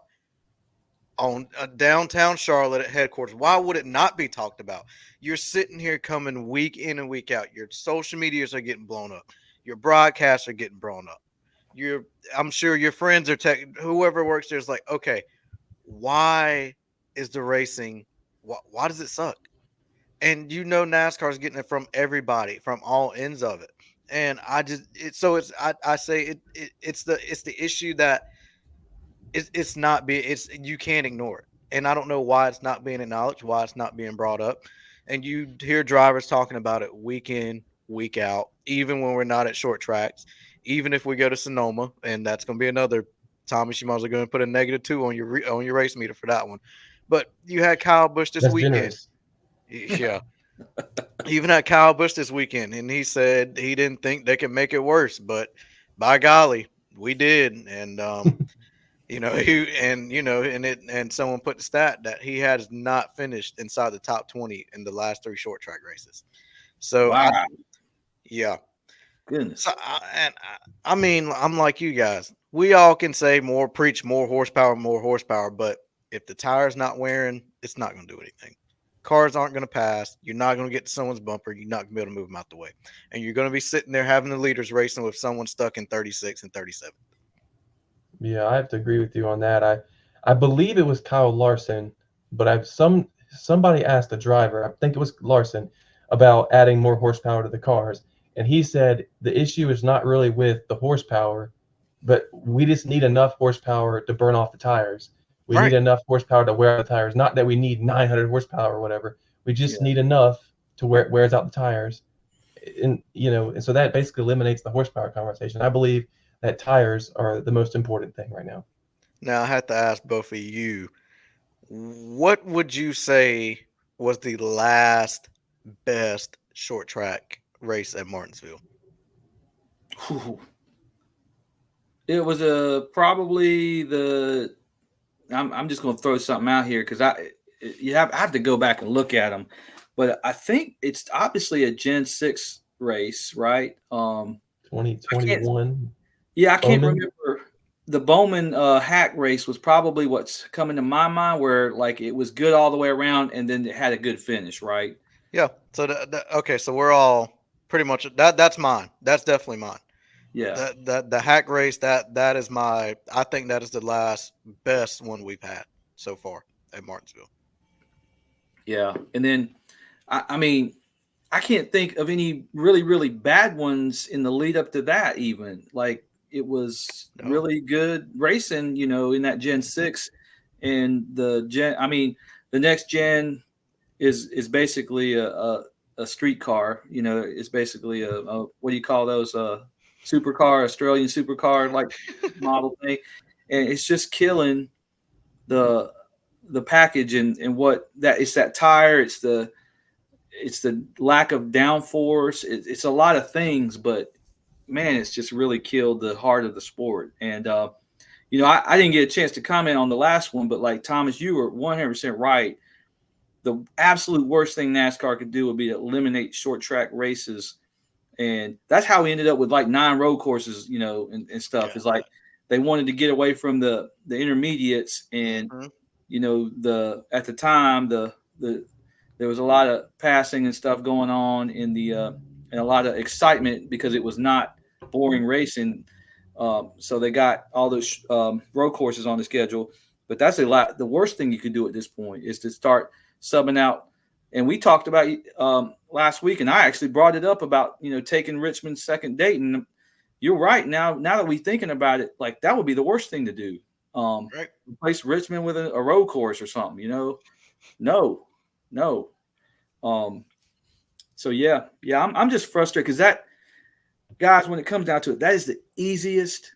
Speaker 2: on downtown Charlotte at headquarters? Why would it not be talked about? You're sitting here coming week in and week out. Your social medias are getting blown up. Your broadcasts are getting blown up. I'm sure your friends are whoever works there is like, okay, why is the racing? Why does it suck? And NASCAR is getting it from everybody, from all ends of it. And I say it's the issue that it's not being you can't ignore it. And I don't know why it's not being acknowledged, why it's not being brought up. And you hear drivers talking about it week in, week out, even when we're not at short tracks, even if we go to Sonoma, and that's going to be another Thomas, you might as well go and put a -2 on your race meter for that one. But you had Kyle Busch this weekend.
Speaker 1: Generous.
Speaker 2: Yeah. Even had Kyle Busch this weekend, and he said he didn't think they could make it worse, but by golly, we did. And and someone put the stat that he has not finished inside the top 20 in the last 3 short track races. So
Speaker 3: wow. Goodness.
Speaker 2: So, I mean, I'm like you guys. We all can say preach more horsepower, but if the tire's not wearing, it's not going to do anything. Cars aren't going to pass. You're not going to get to someone's bumper. You're not going to be able to move them out the way. And you're going to be sitting there having the leaders racing with someone stuck in 36 and 37.
Speaker 1: Yeah, I have to agree with you on that. I believe it was Kyle Larson, but somebody asked the driver, I think it was Larson, about adding more horsepower to the cars. And he said the issue is not really with the horsepower, but we just need enough horsepower to burn off the tires. We need enough horsepower to wear out the tires. Not that we need 900 horsepower or whatever. We just need enough to where it wears out the tires. And so that basically eliminates the horsepower conversation. I believe that tires are the most important thing right now.
Speaker 2: Now I have to ask both of you, what would you say was the last best short track race at Martinsville?
Speaker 3: It was probably the. I'm just going to throw something out here because I have to go back and look at them, but I think it's obviously a Gen 6 race, right?
Speaker 1: 2021.
Speaker 3: I can't remember. The Bowman hack race was probably what's coming to my mind, where like it was good all the way around, and then it had a good finish, right?
Speaker 2: Yeah. So okay, so we're all pretty much that's mine. That's definitely mine.
Speaker 3: Yeah.
Speaker 2: The hack race that is I think that is the last best one we've had so far at Martinsville.
Speaker 3: Yeah, and then I mean, I can't think of any really, really bad ones in the lead up to that. Even like it was really good racing, in that Gen 6 and the next gen is basically a street car. It's basically a what do you call those? Supercar, Australian supercar like model thing, and it's just killing the package and what that it's that tire, it's the lack of downforce, it's a lot of things, but man, it's just really killed the heart of the sport. And I didn't get a chance to comment on the last one, but like Thomas, you were 100% right. The absolute worst thing NASCAR could do would be to eliminate short track races. And that's how we ended up with like 9 road courses, and stuff.
Speaker 2: Yeah.
Speaker 3: Is like they wanted to get away from the intermediates, and at the time there was a lot of passing and stuff going on in the and a lot of excitement because it was not boring racing. So they got all those road courses on the schedule. But that's a lot. The worst thing you could do at this point is to start subbing out. And we talked about last week, and I actually brought it up about taking Richmond's second date. And you're right. Now that we're thinking about it, like that would be the worst thing to do.
Speaker 2: Right.
Speaker 3: Replace Richmond with a road course or something. No. So yeah, I'm just frustrated because that, guys, when it comes down to it, that is the easiest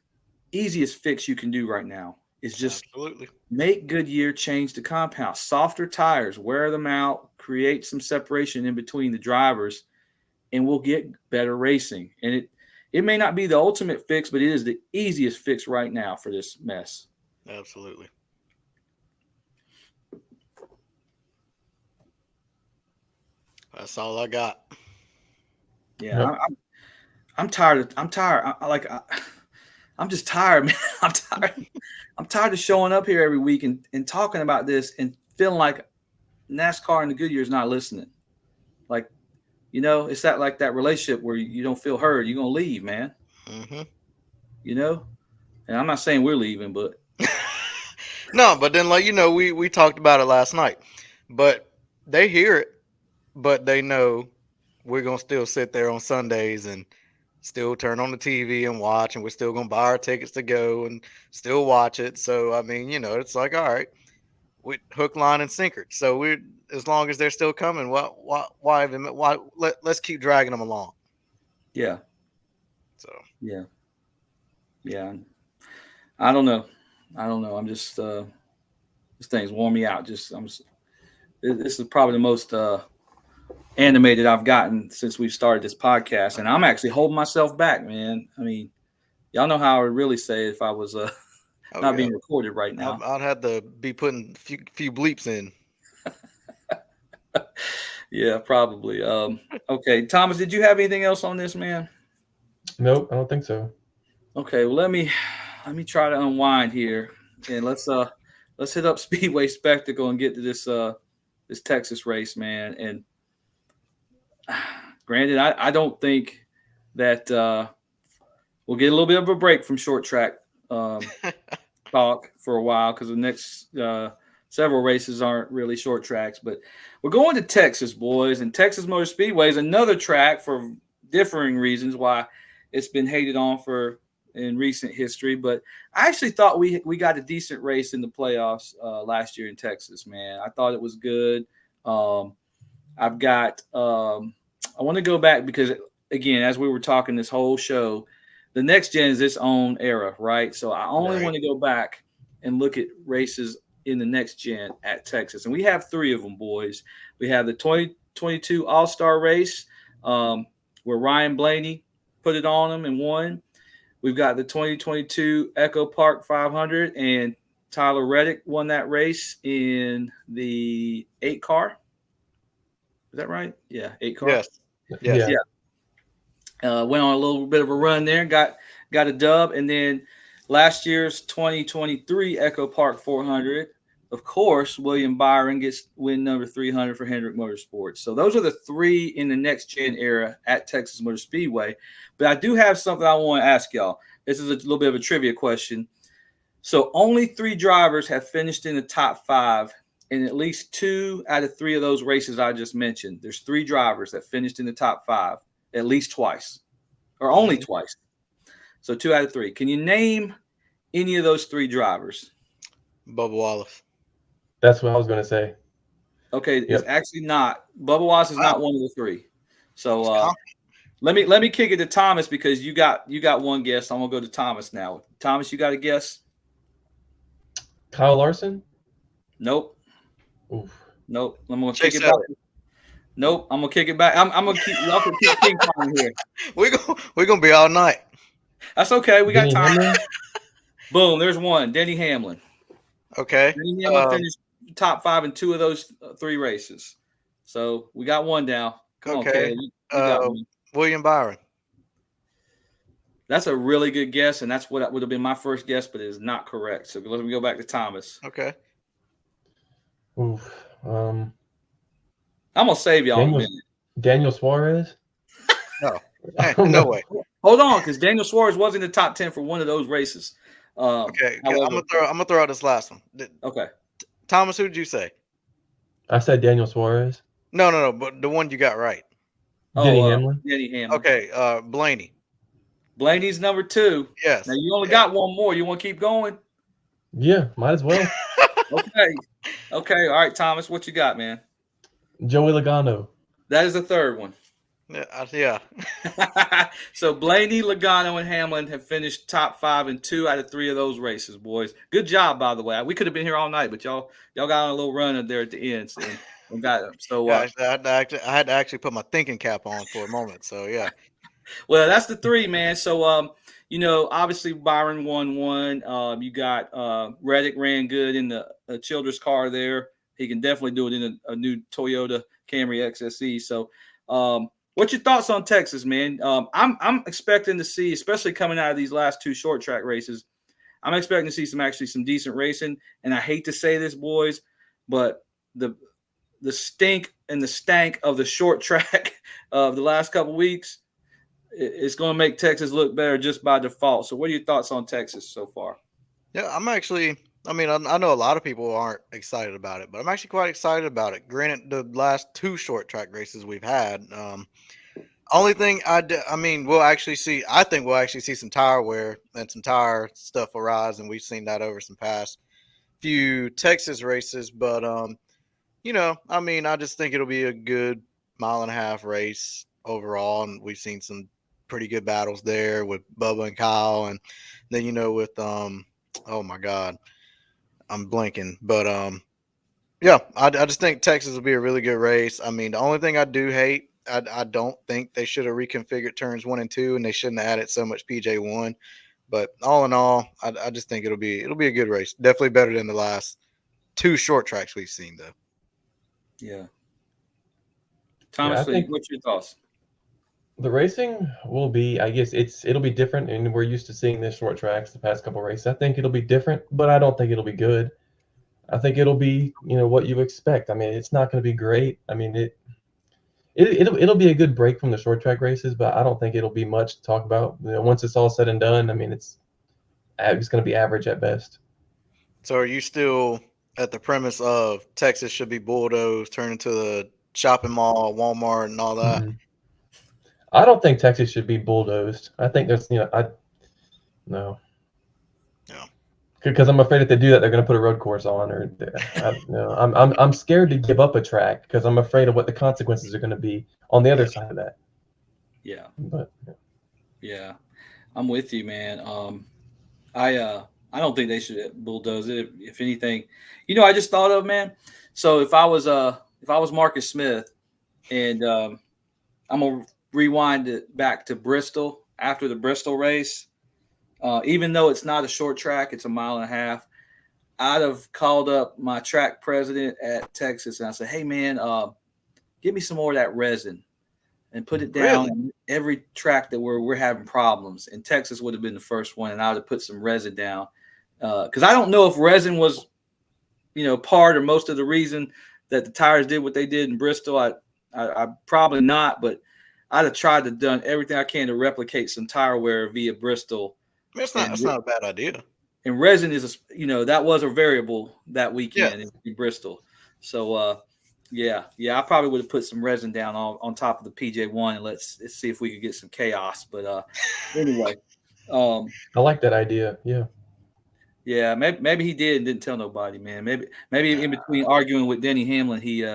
Speaker 3: fix you can do right now. Is just
Speaker 2: absolutely
Speaker 3: make Goodyear change the compound, softer tires, wear them out, create some separation in between the drivers, and we'll get better racing. And it may not be the ultimate fix, but it is the easiest fix right now for this mess.
Speaker 2: Absolutely. That's all I got.
Speaker 3: Yeah, yep. I'm tired. I'm just tired, man. I'm tired. I'm tired of showing up here every week and talking about this and feeling like NASCAR and the Goodyear is not listening. Like, it's that relationship where you don't feel heard. You're gonna leave, man.
Speaker 2: Mm-hmm.
Speaker 3: And I'm not saying we're leaving, but
Speaker 2: no. But then, we talked about it last night. But they hear it, but they know we're gonna still sit there on Sundays and still turn on the TV and watch, and we're still gonna buy our tickets to go and still watch it. So I mean, it's like, all right, we hook, line, and sinker. So we, as long as they're still coming, why let's keep dragging them along.
Speaker 3: Yeah.
Speaker 2: So
Speaker 3: yeah. I don't know. I'm just this thing's worn me out. This is probably the most animated I've gotten since we've started this podcast, and I'm actually holding myself back, man. I mean, y'all know how I would really say it if I was not being recorded right now.
Speaker 2: I'd have to be putting a few bleeps in.
Speaker 3: Yeah, probably. Okay, Thomas, did you have anything else on this, man?
Speaker 1: Nope, I don't think so.
Speaker 3: Okay, well let me try to unwind here, and let's hit up Speedway Spectacle and get to this Texas race, man. And granted, I don't think that we'll get a little bit of a break from short track talk for a while because the next several races aren't really short tracks. But we're going to Texas, boys, and Texas Motor Speedway is another track for differing reasons why it's been hated on in recent history. But I actually thought we got a decent race in the playoffs last year in Texas, man. I thought it was good. I've got I want to go back because, again, as we were talking this whole show, the next gen is its own era, right? So I only want to go back and look at races in the next gen at Texas. And we have 3 of them, boys. We have the 2022 All-Star race where Ryan Blaney put it on them and won. We've got the 2022 Echo Park 500, and Tyler Reddick won that race in the 8 car. Is that right? Yeah, 8 car.
Speaker 2: Yes.
Speaker 3: Yeah. Went on a little bit of a run there, got a dub, and then last year's 2023 Echo Park 400. Of course, William Byron gets win number 300 for Hendrick Motorsports. So those are the 3 in the next gen era at Texas Motor Speedway. But I do have something I want to ask y'all. This is a little bit of a trivia question. So only 3 drivers have finished in the top 5 in at least 2 out of 3 of those races I just mentioned. There's 3 drivers that finished in the top 5 at least twice, or only twice. So 2 out of 3. Can you name any of those 3 drivers?
Speaker 2: Bubba Wallace.
Speaker 1: That's what I was going to say.
Speaker 3: Okay, it's actually not. Bubba Wallace is not one of the 3. So let me kick it to Thomas because you got one guess. I'm gonna go to Thomas now. Thomas, you got a guess?
Speaker 1: Kyle Larson?
Speaker 3: Nope.
Speaker 1: Oof.
Speaker 3: Nope. I'm gonna kick it back. Nope. I'm gonna kick it back. I'm gonna keep y'all can keep ping pong here.
Speaker 2: We're gonna be all night.
Speaker 3: That's okay. We got time.
Speaker 1: Hamlin?
Speaker 3: Boom. There's one. Denny Hamlin.
Speaker 2: Okay.
Speaker 3: Denny Hamlin finished top 5 in 2 of those 3 races. So we got one down. Come on, Kaleb. You got one.
Speaker 2: William Byron.
Speaker 3: That's a really good guess, and that's what would have been my first guess, but it is not correct. So let me go back to Thomas.
Speaker 2: Okay.
Speaker 1: Oof.
Speaker 3: I'm gonna save y'all a minute.
Speaker 1: Daniel Suarez?
Speaker 2: No. No way.
Speaker 3: Hold on, because Daniel Suarez was in the top 10 for one of those races.
Speaker 2: Okay.
Speaker 3: However,
Speaker 2: I'm gonna throw out this last one.
Speaker 3: Okay.
Speaker 2: Thomas, who did you say?
Speaker 1: I said Daniel Suarez.
Speaker 2: No, but the one you got right.
Speaker 1: Denny Hamlin.
Speaker 3: Denny Hamlin.
Speaker 2: Okay, Blaney.
Speaker 3: Blaney's number 2.
Speaker 2: Yes.
Speaker 3: Now you only got one more. You want to keep going?
Speaker 1: Yeah, might as well.
Speaker 3: Okay. All right, Thomas, what you got, man?
Speaker 1: Joey Logano.
Speaker 3: That is the 3rd one.
Speaker 2: Yeah.
Speaker 3: So Blaney, Logano, and Hamlin have finished top 5 in 2 out of 3 of those races, boys. Good job, by the way. We could have been here all night, but y'all got on a little run there at the end. So got them. So
Speaker 2: I had to actually put my thinking cap on for a moment. So yeah.
Speaker 3: Well, that's the 3, man. So obviously Byron won one. You got Reddick ran good in the Childress car there. He can definitely do it in a new Toyota Camry XSE. So what's your thoughts on Texas, man? I'm expecting to see, especially coming out of these last 2 short track races, I'm expecting to see some decent racing. And I hate to say this, boys, but the stink and the stank of the short track of the last couple of weeks, it's going to make Texas look better just by default. So what are your thoughts on Texas so far?
Speaker 2: Yeah, I know a lot of people aren't excited about it, but I'm actually quite excited about it. Granted, the last 2 short track races we've had, only thing I think we'll actually see some tire wear and some tire stuff arise, and we've seen that over some past few Texas races. But I just think it'll be a good 1.5 mile race overall, and we've seen some pretty good battles there with Bubba and Kyle, and then with oh my God, I'm blanking, but I just think Texas will be a really good race. The only thing I do hate, I don't think they should have reconfigured turns 1 and 2, and they shouldn't have added so much PJ1. But all in all, I just think it'll be a good race. Definitely better than the last 2 short tracks we've seen, though.
Speaker 3: Yeah. Thomas, what's your thoughts?
Speaker 1: The racing will be, I guess it'll be different, and we're used to seeing the short tracks the past couple of races. I think it'll be different, but I don't think it'll be good. I think it'll be, what you expect. It's not going to be great. It'll be a good break from the short track races, but I don't think it'll be much to talk about. Once it's all said and done, it's going to be average at best.
Speaker 2: So are you still at the premise of Texas should be bulldozed, turned into the shopping mall, Walmart, and all that?
Speaker 1: Mm-hmm. I don't think Texas should be bulldozed. I think there's, no. Because I'm afraid if they do that, they're going to put a road course on, or I'm scared to give up a track because I'm afraid of what the consequences are going to be on the other side of that.
Speaker 3: Yeah.
Speaker 1: But
Speaker 3: yeah, I'm with you, man. I don't think they should bulldoze it. If anything, I just thought of, man. So if I was Marcus Smith, and I'm gonna rewind it back to Bristol after the Bristol race. Even though it's not a short track, it's 1.5 miles, I'd have called up my track president at Texas and I said, "Hey man, give me some more of that resin and put it down in every track that we're having problems." And Texas would have been the first one, and I would have put some resin down because I don't know if resin was, part or most of the reason that the tires did what they did in Bristol. I probably not, but I'd have tried to done everything I can to replicate some tire wear via Bristol.
Speaker 2: That's not a bad idea.
Speaker 3: And resin is, that was a variable that weekend in Bristol. So yeah, I probably would have put some resin down on top of the PJ1 and let's see if we could get some chaos. But anyway,
Speaker 1: I like that idea. Yeah.
Speaker 3: yeah, maybe he did and didn't tell nobody, man. Maybe in between arguing with Denny Hamlin, he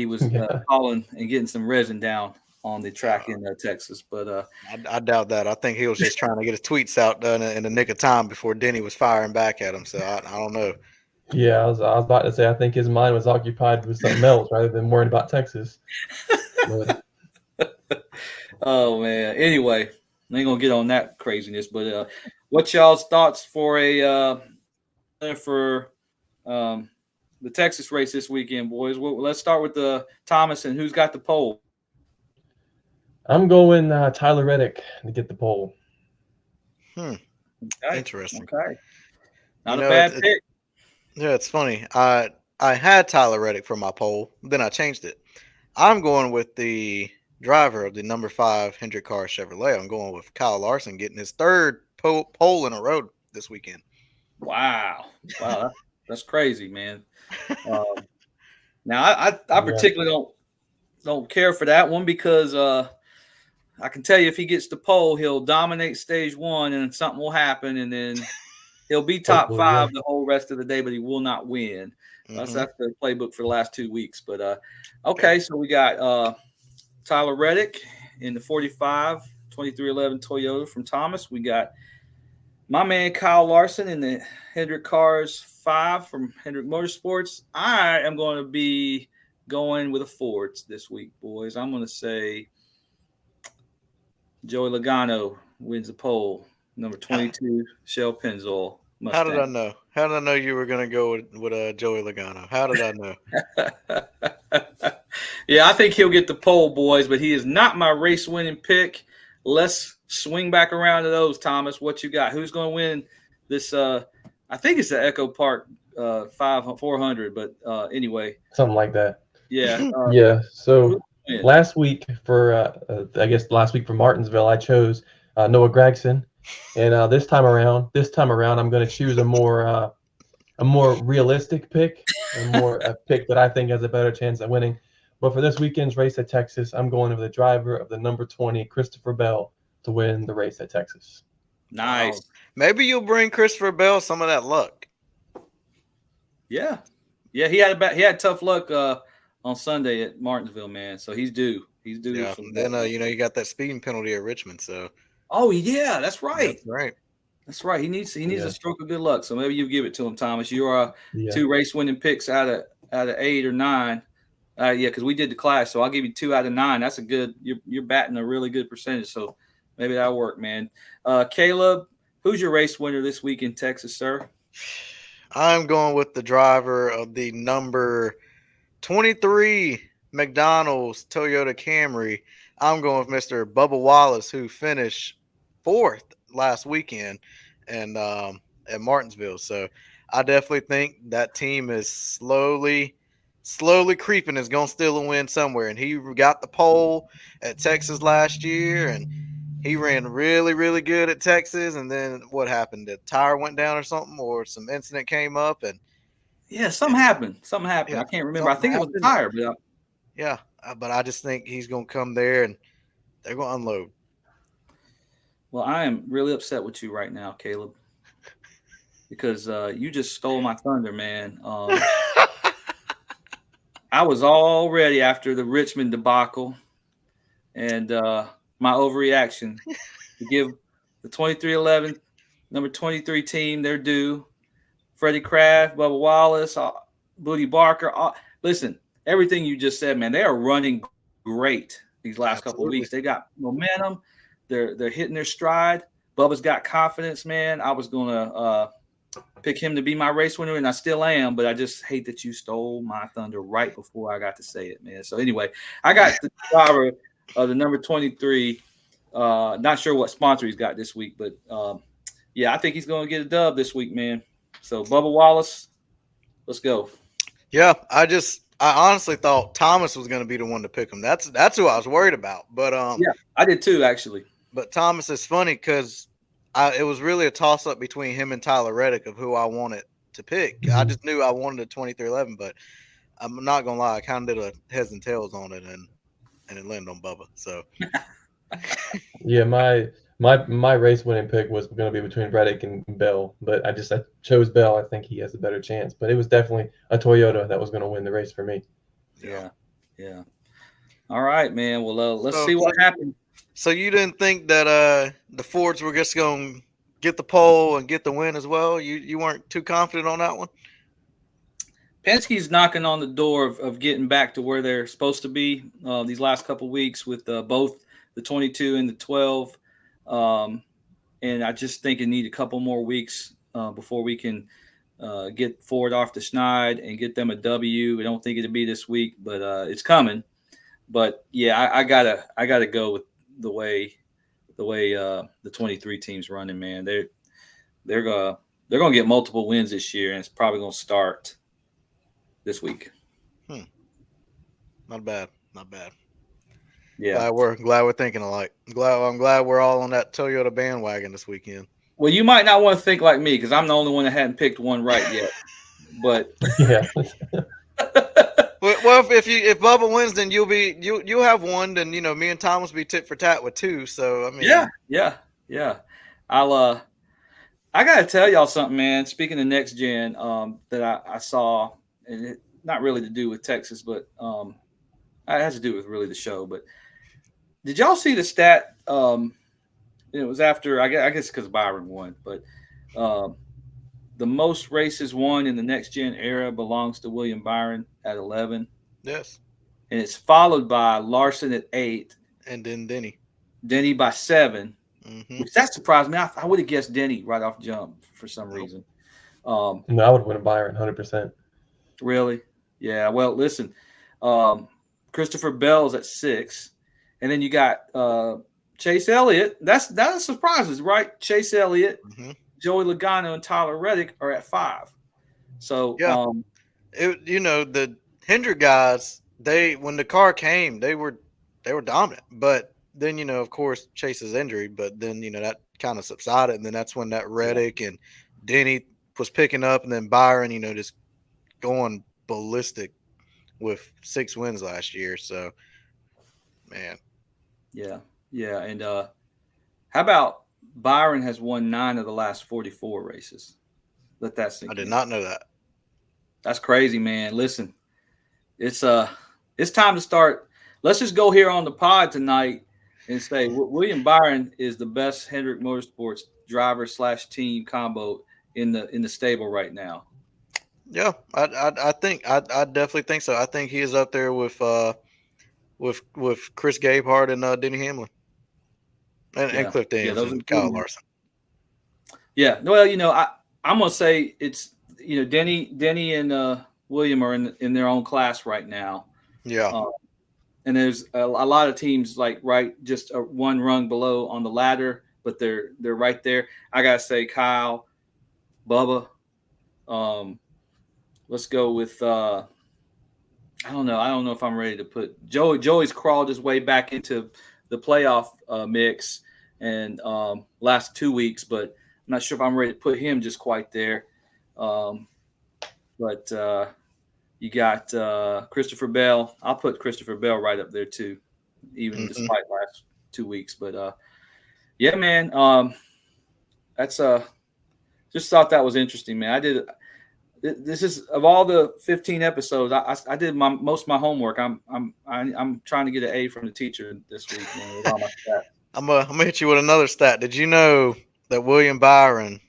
Speaker 3: was
Speaker 1: Yeah.
Speaker 3: calling and getting some resin down on the track in Texas. But
Speaker 2: I doubt that. I think he was just trying to get his tweets out done in the nick of time before Denny was firing back at him. So I don't know.
Speaker 1: Yeah, I was about to say I think his mind was occupied with something else rather than worrying about Texas. But,
Speaker 3: oh man. Anyway, I ain't gonna get on that craziness. But what's y'all's thoughts for the Texas race this weekend, boys? Well, let's start with Thomas and who's got the pole.
Speaker 1: I'm going Tyler Reddick to get the pole.
Speaker 3: Okay.
Speaker 2: Interesting.
Speaker 3: Okay. Not a bad pick.
Speaker 2: Yeah, it's funny. I had Tyler Reddick for my pole, then I changed it. I'm going with the driver of the number 5 Hendrick Chevrolet. I'm going with Kyle Larson getting his third pole in a row this weekend.
Speaker 3: Wow, that's crazy, man. Now I particularly don't care for that one because I can tell you if he gets the pole, he'll dominate stage 1 and something will happen, and then he'll be top 5 the whole rest of the day, but he will not win. That's the playbook for the last 2 weeks. But okay, so we got Tyler Reddick in the 45 2311 Toyota from Thomas. We got my man Kyle Larson in the Hendrick Cars 5 from Hendrick Motorsports. I am going to be going with a Ford this week, boys. I'm going to say Joey Logano wins the pole. Number 22, Shell Pennzoil Mustang.
Speaker 2: How did I know? How did I know you were going to go with Joey Logano? How did I know?
Speaker 3: Yeah, I think he'll get the pole, boys, but he is not my race-winning pick. Let's swing back around to those, Thomas. What you got? Who's going to win this? I think it's the Echo Park 400, but anyway.
Speaker 1: Something like that.
Speaker 3: Yeah.
Speaker 1: Yeah. So last week for Martinsville, I chose Noah Gragson, and this time around, I'm going to choose a more realistic pick, a pick that I think has a better chance at winning. But for this weekend's race at Texas, I'm going with the driver of the number 20, Christopher Bell, to win the race at Texas.
Speaker 3: Nice.
Speaker 2: Maybe you'll bring Christopher Bell some of that luck.
Speaker 3: Yeah. He had tough luck on Sunday at Martinsville, man. So he's due. He's due.
Speaker 2: Yeah. Then you got that speeding penalty at Richmond. So.
Speaker 3: Oh yeah, that's right.
Speaker 2: That's right.
Speaker 3: He needs a stroke of good luck. So maybe you give it to him, Thomas. You are 2 race winning picks out of 8 or 9. Because we did the class, so I'll give you 2 out of 9. That's a good. You're batting a really good percentage. So maybe that'll work, man. Kaleb, who's your race winner this week in Texas, sir?
Speaker 2: I'm going with the driver of the number 23 McDonald's Toyota Camry. I'm going with Mr. Bubba Wallace, who finished 4th last weekend and at Martinsville. So I definitely think that team is slowly creeping, is going to steal a win somewhere. And he got the pole at Texas last year, and he ran really, really good at Texas. And then what happened? The tire went down or something, or some incident came up, and
Speaker 3: something happened. Yeah, I can't remember. I think it was the tire.
Speaker 2: But I just think he's going to come there and they're going to unload.
Speaker 3: Well, I am really upset with you right now, Kaleb, because you just stole my thunder, man. I was all ready after the Richmond debacle and my overreaction to give the 2311 number 23 team their due. Freddie Kraft, Bubba Wallace, Booty Barker. Listen, everything you just said, man, they are running great these last couple of weeks. They got momentum. They're hitting their stride. Bubba's got confidence, man. I was going to pick him to be my race winner, and I still am, but I just hate that you stole my thunder right before I got to say it, man. So anyway, I got the driver of the number 23. Not sure what sponsor he's got this week, but I think he's going to get a dub this week, man. So Bubba Wallace, let's go.
Speaker 2: Yeah, I honestly thought Thomas was going to be the one to pick him. That's who I was worried about. But
Speaker 3: I did too, actually.
Speaker 2: But Thomas is funny because it was really a toss-up between him and Tyler Reddick of who I wanted to pick. I just knew I wanted a 2311, but I'm not gonna lie, I kind of did a heads and tails on it, and it landed on Bubba. So
Speaker 1: Yeah, my race winning pick was going to be between Reddick and Bell, but I chose Bell. I think he has a better chance, but it was definitely a Toyota that was going to win the race for me.
Speaker 3: Yeah. All right, man. Well, let's
Speaker 2: So-
Speaker 3: see what happens.
Speaker 2: So you didn't think that the Fords were just gonna get the pole and get the win as well? You weren't too confident on that one?
Speaker 3: Penske's knocking on the door of getting back to where they're supposed to be these last couple weeks with both the 22 and the 12. And I just think it needs a couple more weeks before we can get Ford off the schneid and get them a W. I don't think it'll be this week, but it's coming. But yeah, I gotta go with the way the 23 team's running, man. They're gonna get multiple wins this year, and it's probably gonna start this week.
Speaker 2: Not bad.
Speaker 3: Yeah.
Speaker 2: Glad we're thinking alike. I'm glad we're all on that Toyota bandwagon this weekend.
Speaker 3: Well, you might not want to think like me because I'm the only one that hadn't picked one right yet. But
Speaker 1: Yeah.
Speaker 2: Well, if Bubba wins, then you'll have one. Then me and Thomas be tit for tat with two. So I mean,
Speaker 3: yeah. I gotta tell y'all something, man. Speaking of next gen, that I saw, and it not really to do with Texas, but it has to do with really the show. But did y'all see the stat? It was after I guess because Byron won, but the most races won in the next gen era belongs to William Byron at 11.
Speaker 2: Yes.
Speaker 3: And it's followed by Larson at 8.
Speaker 2: And then
Speaker 3: Denny by 7.
Speaker 2: Mm-hmm.
Speaker 3: Which that surprised me. I would have guessed Denny right off jump for some reason.
Speaker 1: No, I would win a Byron 100%.
Speaker 3: Really? Yeah. Well, listen, Christopher Bell's at 6, and then you got Chase Elliott. That surprises, right? Chase Elliott, Joey Logano, and Tyler Reddick are at 5. So
Speaker 2: yeah, the Hendrick guys. When the car came, they were dominant, but then of course Chase's injury, but then that kind of subsided, and then that's when that Reddick and Denny was picking up, and then Byron just going ballistic with 6 wins last year. So man,
Speaker 3: yeah, and how about Byron has won 9 of the last 44 races? Let that sink in.
Speaker 2: I did not know that.
Speaker 3: That's crazy, man. Listen, it's time to start. Let's just go here on the pod tonight and say William Byron is the best Hendrick Motorsports driver / team combo in the stable right now.
Speaker 2: Yeah, I think I definitely think so. I think he is up there with Chris Gabehart and Denny Hamlin and Cliff Daniels and Kyle Larson.
Speaker 3: Yeah, well, I'm gonna say it's Denny and William are in their own class right now.
Speaker 2: Yeah.
Speaker 3: And there's a lot of teams just one rung below on the ladder, but they're right there. I gotta say, Kyle, Bubba. Let's go with I don't know if I'm ready to put Joey. Joey's crawled his way back into the playoff mix and last 2 weeks, but I'm not sure if I'm ready to put him just quite there. But you got Christopher Bell. I'll put Christopher Bell right up there too, even despite last 2 weeks. But yeah, man, that's just thought that was interesting, man. This is of all the 15 episodes, I did most of my homework. I'm trying to get an A from the teacher this week, man, with all my stats.
Speaker 2: I'm gonna hit you with another stat. Did you know that William Byron,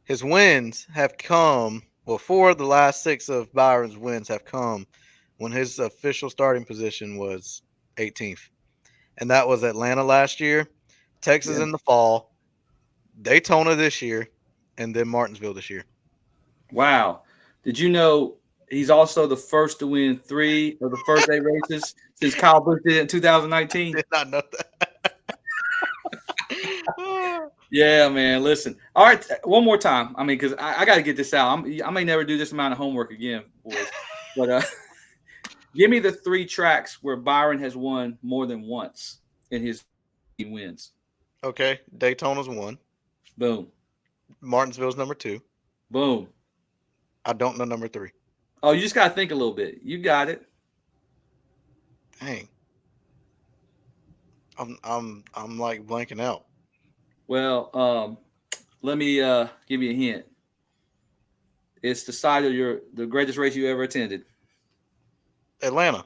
Speaker 2: his wins have come? Well, 4 of the last 6 of Byron's wins have come when his official starting position was 18th, and that was Atlanta last year, Texas in the fall, Daytona this year, and then Martinsville this year.
Speaker 3: Wow. Did you know he's also the first to win 3 of the first 8 races since Kyle Busch did it in 2019?
Speaker 2: I did not know that.
Speaker 3: Yeah, man. Listen. All right. One more time. I mean, because I got to get this out. I may never do this amount of homework again, boys. But give me the 3 tracks where Byron has won more than once in his wins.
Speaker 2: Okay. Daytona's 1.
Speaker 3: Boom.
Speaker 2: Martinsville's number 2.
Speaker 3: Boom.
Speaker 2: I don't know number 3.
Speaker 3: Oh, you just gotta think a little bit. You got it.
Speaker 2: Dang. I'm like blanking out.
Speaker 3: Well, let me give you a hint. It's the site of the greatest race you ever attended.
Speaker 2: Atlanta.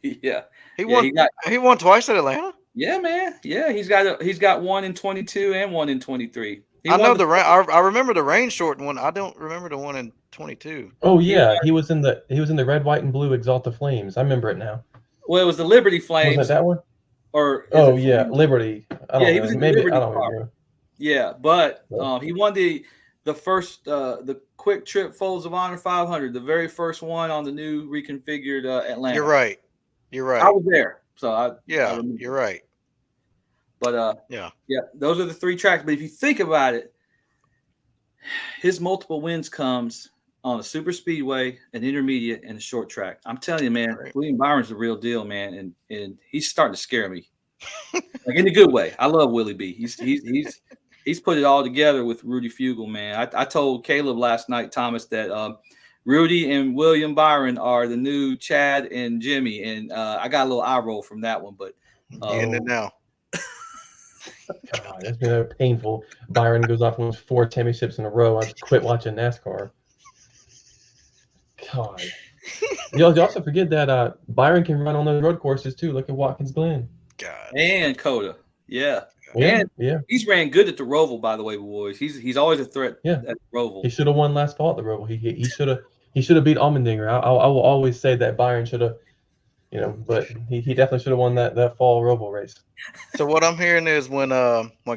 Speaker 3: Yeah,
Speaker 2: He
Speaker 3: yeah,
Speaker 2: won. He won twice at Atlanta.
Speaker 3: yeah, man, yeah. He's got one in 22 and one in 23.
Speaker 2: I know I remember the rain short one. I don't remember the one in 22.
Speaker 1: Oh
Speaker 3: He
Speaker 1: yeah,
Speaker 3: won,
Speaker 1: he was in the red, white, and blue Exalta Flames. I remember it now.
Speaker 3: well, it was the Liberty
Speaker 1: Wasn't it
Speaker 3: Flames,
Speaker 1: that one?
Speaker 3: or is
Speaker 1: Oh
Speaker 3: it
Speaker 1: yeah,
Speaker 3: Flames?
Speaker 1: Liberty. I
Speaker 3: Yeah,
Speaker 1: don't
Speaker 3: he
Speaker 1: know.
Speaker 3: was in the
Speaker 1: Maybe I
Speaker 3: Liberty
Speaker 1: don't
Speaker 3: car.
Speaker 1: remember.
Speaker 3: Yeah, but
Speaker 1: But,
Speaker 3: he won the first the Quick Trip Folds of Honor 500, the very first one on the new reconfigured Atlanta.
Speaker 2: You're right. You're right.
Speaker 3: I was there, so I remember.
Speaker 2: You're right.
Speaker 3: But
Speaker 2: yeah,
Speaker 3: those are the three tracks. But if you think about it, his multiple wins comes on a super speedway, an intermediate, and a short track. I'm telling you, man,
Speaker 2: right.
Speaker 3: William Byron's the real deal, man, and he's starting to scare me, like in a good way. I love Willie B. He's put it all together with Rudy Fugle, man. I told Kaleb last night, Thomas, that Rudy and William Byron are the new Chad and Jimmy, and I got a little eye roll from that one, but
Speaker 2: in it now.
Speaker 1: God, it's been painful. Byron goes off and wins 4 championships in a row. I just quit watching NASCAR. God. You also forget that Byron can run on those road courses too. Look at Watkins Glen.
Speaker 2: God.
Speaker 3: And Coda. Yeah.
Speaker 1: Yeah,
Speaker 3: And
Speaker 1: yeah.
Speaker 3: he's ran good at the Roval, by the way, boys. He's always a threat at the Roval.
Speaker 1: He should have won last fall at the Roval. He should have beat Allmendinger. I will always say that Byron should have, but he definitely should have won that fall Roval race.
Speaker 2: So what I'm hearing is when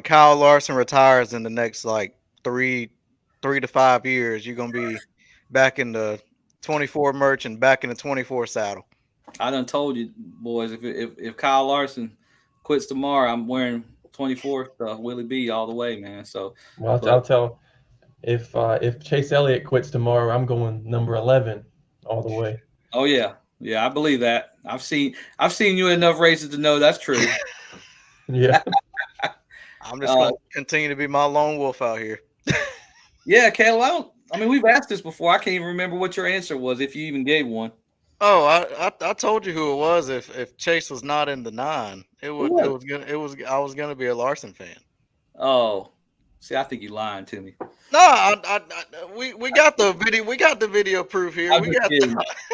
Speaker 2: Kyle Larson retires in the next like 3 to 5 years, you're gonna be back in the 24 merch and back in the 24 saddle.
Speaker 3: I done told you, boys, if Kyle Larson quits tomorrow, I'm wearing 24 Willie B all the way, man. So
Speaker 1: I'll tell if Chase Elliott quits tomorrow, I'm going number 11 all the way.
Speaker 3: Oh yeah, I believe that. I've seen you in enough races to know that's true.
Speaker 1: Yeah.
Speaker 2: I'm just gonna continue to be my lone wolf out here.
Speaker 3: Yeah, Kaleb. I mean, we've asked this before. I can't even remember what your answer was, if you even gave one.
Speaker 2: Oh, I told you who it was. If Chase was not in the 9, I was gonna be a Larson fan.
Speaker 3: Oh, see, I think you lying to me.
Speaker 2: No, we got the video. We got the video proof here.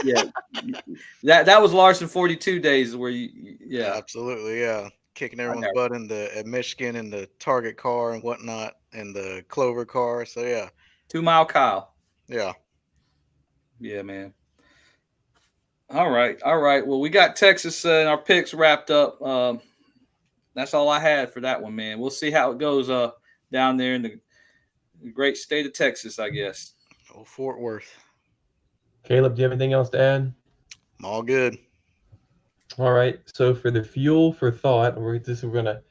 Speaker 3: Yeah, that was Larson 42 days where
Speaker 2: yeah, absolutely, yeah, kicking everyone's butt at Michigan in the Target car and whatnot, and the Clover car. So yeah,
Speaker 3: 2 Mile Kyle.
Speaker 2: Yeah,
Speaker 3: man. All right. Well, we got Texas and our picks wrapped up. That's all I had for that one, man. We'll see how it goes down there in the great state of Texas, I guess.
Speaker 2: Oh, Fort Worth.
Speaker 1: Kaleb, do you have anything else to add?
Speaker 2: I'm all good.
Speaker 1: All right. So for the fuel for thought, we're going to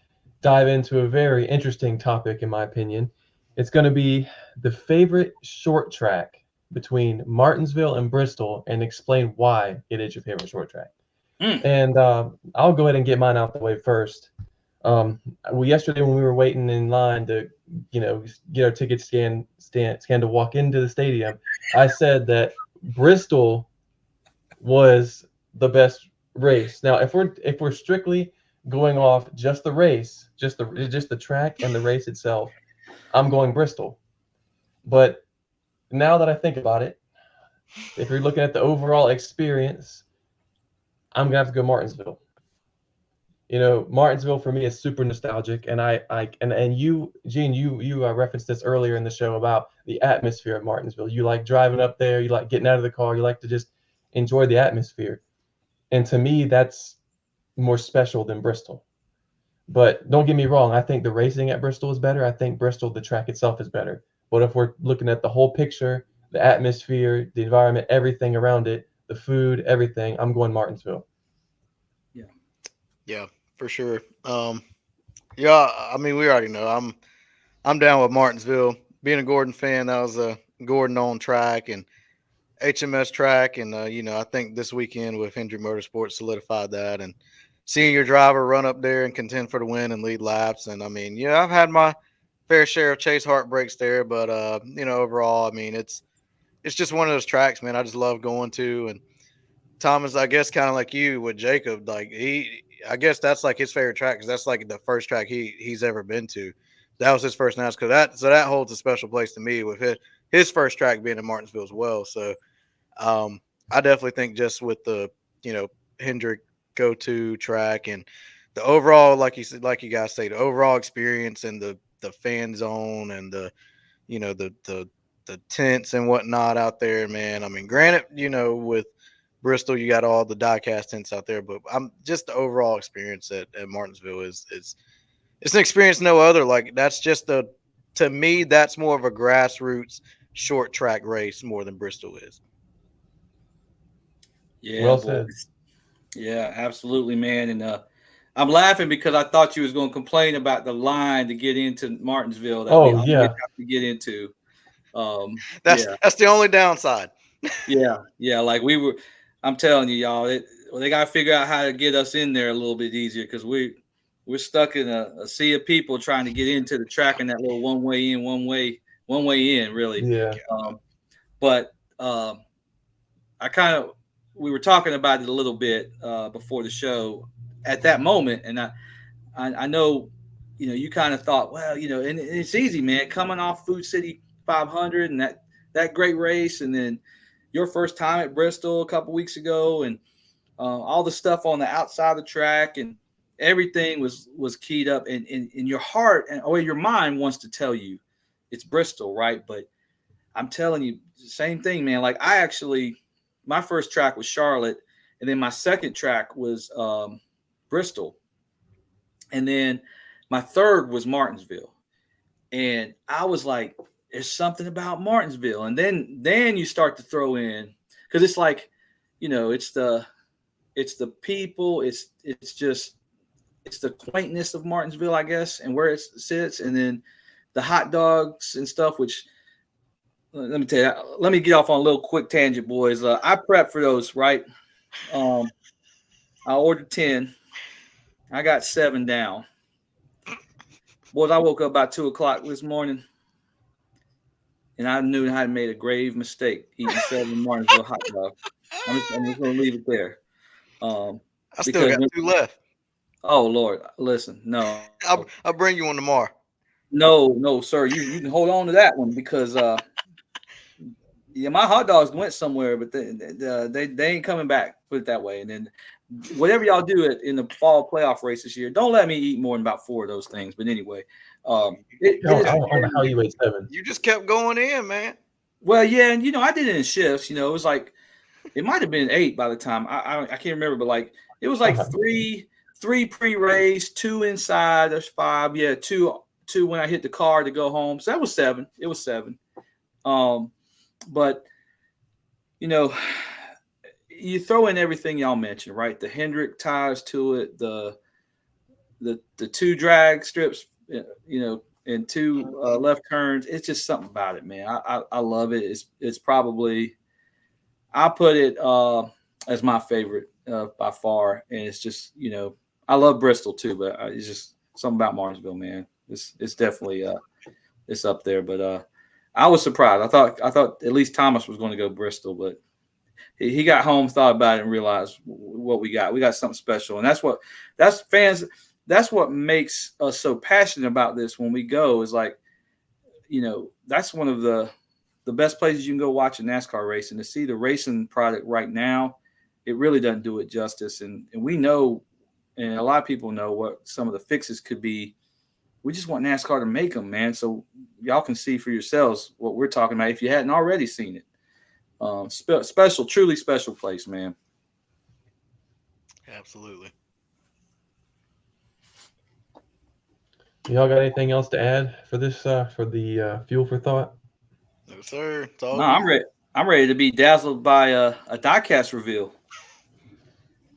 Speaker 1: dive into a very interesting topic, in my opinion. It's going to be the favorite short track between Martinsville and Bristol, and explain why it is your favorite short track. And I'll go ahead and get mine out the way first. Yesterday when we were waiting in line to, get our ticket scanned to walk into the stadium, I said that Bristol was the best race. Now, if we're strictly going off just the race, just the track and the race itself, I'm going Bristol. But now that I think about it, if you're looking at the overall experience, I'm gonna have to go Martinsville. Martinsville for me is super nostalgic, and and you, Gene, you referenced this earlier in the show about the atmosphere at Martinsville. You like driving up there, you like getting out of the car, you like to just enjoy the atmosphere, and to me, that's more special than Bristol. But don't get me wrong, I think the racing at Bristol is better. I think Bristol, the track itself, is better. But if we're looking at the whole picture, the atmosphere, the environment, everything around it, the food, everything, I'm going Martinsville.
Speaker 2: Yeah, for sure. Yeah, I mean, we already know I'm down with Martinsville. Being a Gordon fan, that was a Gordon on track and HMS track, and I think this weekend with Hendrick Motorsports solidified that, and seeing your driver run up there and contend for the win and lead laps. And I mean, I've had my fair share of chase heartbreaks there, but overall, I mean, it's it's just one of those tracks, man. I just love going to. And Thomas, I guess, kind of like you with Jacob, like I guess that's like his favorite track because that's like the first track he's ever been to. That was his first NASCAR. So that holds a special place to me with his first track being in Martinsville as well. So I definitely think just with the Hendrick go-to track and the overall, like you said, like you guys say, the overall experience and the fan zone and the the tents and whatnot out there, man. I mean, granted, with Bristol, you got all the diecast tents out there, but I'm just the overall experience at Martinsville is it's an experience no other. Like that's just to me, that's more of a grassroots short track race more than Bristol is.
Speaker 3: Yeah,
Speaker 1: Well
Speaker 3: boys.
Speaker 1: said.
Speaker 3: Yeah, absolutely, man. And I'm laughing because I thought you was going to complain about the line to get into Martinsville that we
Speaker 1: Oh
Speaker 3: always
Speaker 1: yeah,
Speaker 3: have to get into.
Speaker 2: That's the only downside.
Speaker 3: Yeah. Like I'm telling you, y'all, they got to figure out how to get us in there a little bit easier because we're stuck in a sea of people trying to get into the track in that little one way in, one way in, really.
Speaker 1: yeah.
Speaker 3: But we were talking about it a little bit before the show at that moment, and I know, you kind of thought, well, and it's easy, man, coming off Food City 500 and that great race, and then your first time at Bristol a couple weeks ago, and all the stuff on the outside of the track, and everything was keyed up, and in your heart or your mind wants to tell you it's Bristol, right? But I'm telling you, same thing, man. Like my first track was Charlotte, and then my second track was Bristol, and then my third was Martinsville. And I was like, there's something about Martinsville. And then you start to throw in, because it's like, it's the people, it's the quaintness of Martinsville, I guess, and where it sits, and then the hot dogs and stuff, which let me tell you, let me get off on a little quick tangent, boys. I prepped for those, right? I ordered 10. I got 7 down. Boys, I woke up about 2 o'clock this morning, and I knew I had made a grave mistake eating 7 Martinsville hot dogs. I'm just going to leave it there.
Speaker 2: I still got 2 left.
Speaker 3: Oh, Lord. Listen, no.
Speaker 2: I'll bring you one tomorrow.
Speaker 3: No, sir. You can hold on to that one because my hot dogs went somewhere, but they ain't coming back. Put it that way. And then whatever y'all do in the fall playoff race this year, don't let me eat more than about 4 of those things. But anyway,
Speaker 1: I don't know how you ate 7.
Speaker 2: You just kept going in, man.
Speaker 3: Well, yeah, and I did it in shifts. It was like it might have been 8 by the time I can't remember, but like it was like 3 pre-race, 2 inside. There's 5. Yeah, 2 when I hit the car to go home. So that was 7. It was 7. But you throw in everything y'all mentioned, right? The Hendrick ties to it, the 2 drag strips, and 2 left turns. It's just something about it, man. I love it. It's probably, I put it as my favorite by far, and it's just I love Bristol too, but it's just something about Martinsville, man. It's definitely it's up there, but I was surprised. I thought at least Thomas was going to go Bristol, but he got home, thought about it, and realized what we got. We got something special, and that's what makes us so passionate about this. When we go, is like, that's one of the best places you can go watch a NASCAR race, and to see the racing product right now, it really doesn't do it justice. And we know, and a lot of people know what some of the fixes could be. We just want NASCAR to make them, man, so y'all can see for yourselves what we're talking about if you hadn't already seen it. Special, truly special place, man.
Speaker 2: Absolutely.
Speaker 1: Y'all got anything else to add for this for the fuel for thought?
Speaker 2: No, sir. It's all
Speaker 3: No, I'm ready. I'm ready to be dazzled by a diecast reveal.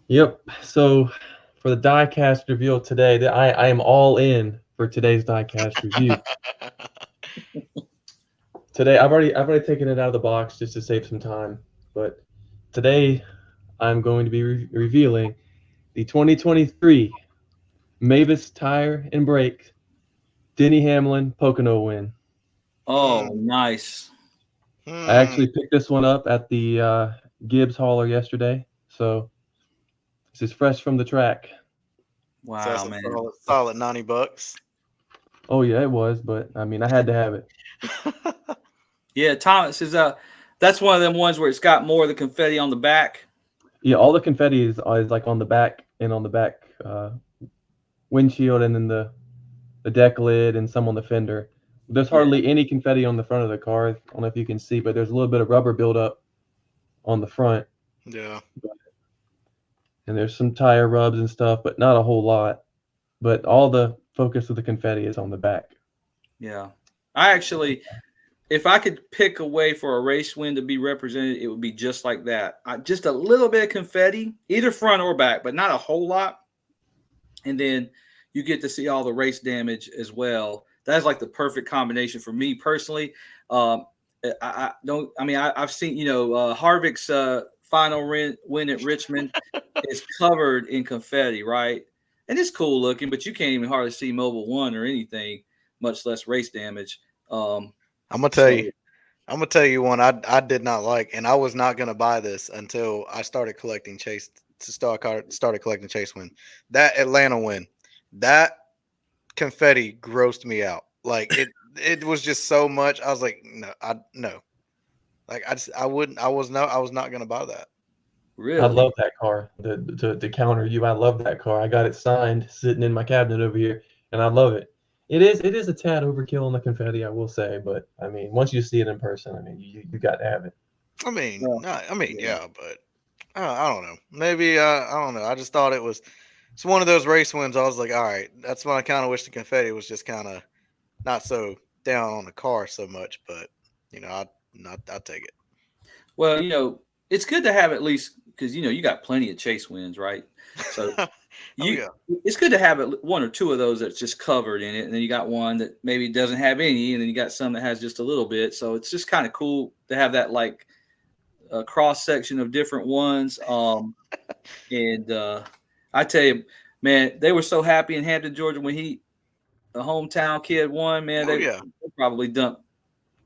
Speaker 1: Yep. So for the diecast reveal today, I am all in for today's diecast review. Today, I've already taken it out of the box just to save some time, but today I'm going to be revealing the 2023 Mavis Tire and Brake Denny Hamlin Pocono win.
Speaker 3: Oh, nice.
Speaker 1: I actually picked this one up at the Gibbs hauler yesterday, so this is fresh from the track.
Speaker 3: Wow,
Speaker 2: So that's
Speaker 3: man.
Speaker 2: a solid $90.
Speaker 1: Oh yeah, it was, but I mean, I had to have it.
Speaker 3: Yeah, Thomas is that's one of them ones where it's got more of the confetti on the back.
Speaker 1: Yeah, all the confetti is like on the back and on the back windshield, and then the deck lid and some on the fender. There's hardly any confetti on the front of the car. I don't know if you can see, but there's a little bit of rubber buildup on the front.
Speaker 2: Yeah.
Speaker 1: And there's some tire rubs and stuff, but not a whole lot. But all the focus of the confetti is on the back.
Speaker 3: Yeah. I actually, if I could pick a way for a race win to be represented, it would be just like that. Just a little bit of confetti, either front or back, but not a whole lot. And then you get to see all the race damage as well. That's like the perfect combination for me personally. I've seen, Harvick's final win at Richmond is covered in confetti, right? And it's cool looking, but you can't even hardly see Mobil 1 or anything, much less race damage.
Speaker 2: I'm gonna tell you one I did not like, and I was not gonna buy this until I started collecting chase win. That Atlanta win, that confetti grossed me out. Like it was just so much. I was like, no. Like I was not gonna buy that.
Speaker 3: Really?
Speaker 1: I love that car. To counter you, I love that car. I got it signed, sitting in my cabinet over here, and I love it. It is a tad overkill on the confetti, I will say, but I mean, once you see it in person, I mean, you got to have it.
Speaker 2: I mean, but I don't know. Maybe I don't know. I just thought it's one of those race wins. I was like, all right, that's when I kind of wish the confetti was just kind of not so down on the car so much, but I'll take it.
Speaker 3: Well, it's good to have at least because you got plenty of chase wins, right? So it's good to have one or two of those that's just covered in it, and then you got one that maybe doesn't have any, and then you got some that has just a little bit. So it's just kind of cool to have that like a cross section of different ones. And I tell you, man, they were so happy in Hampton, Georgia when the hometown kid won. Man, they probably dumped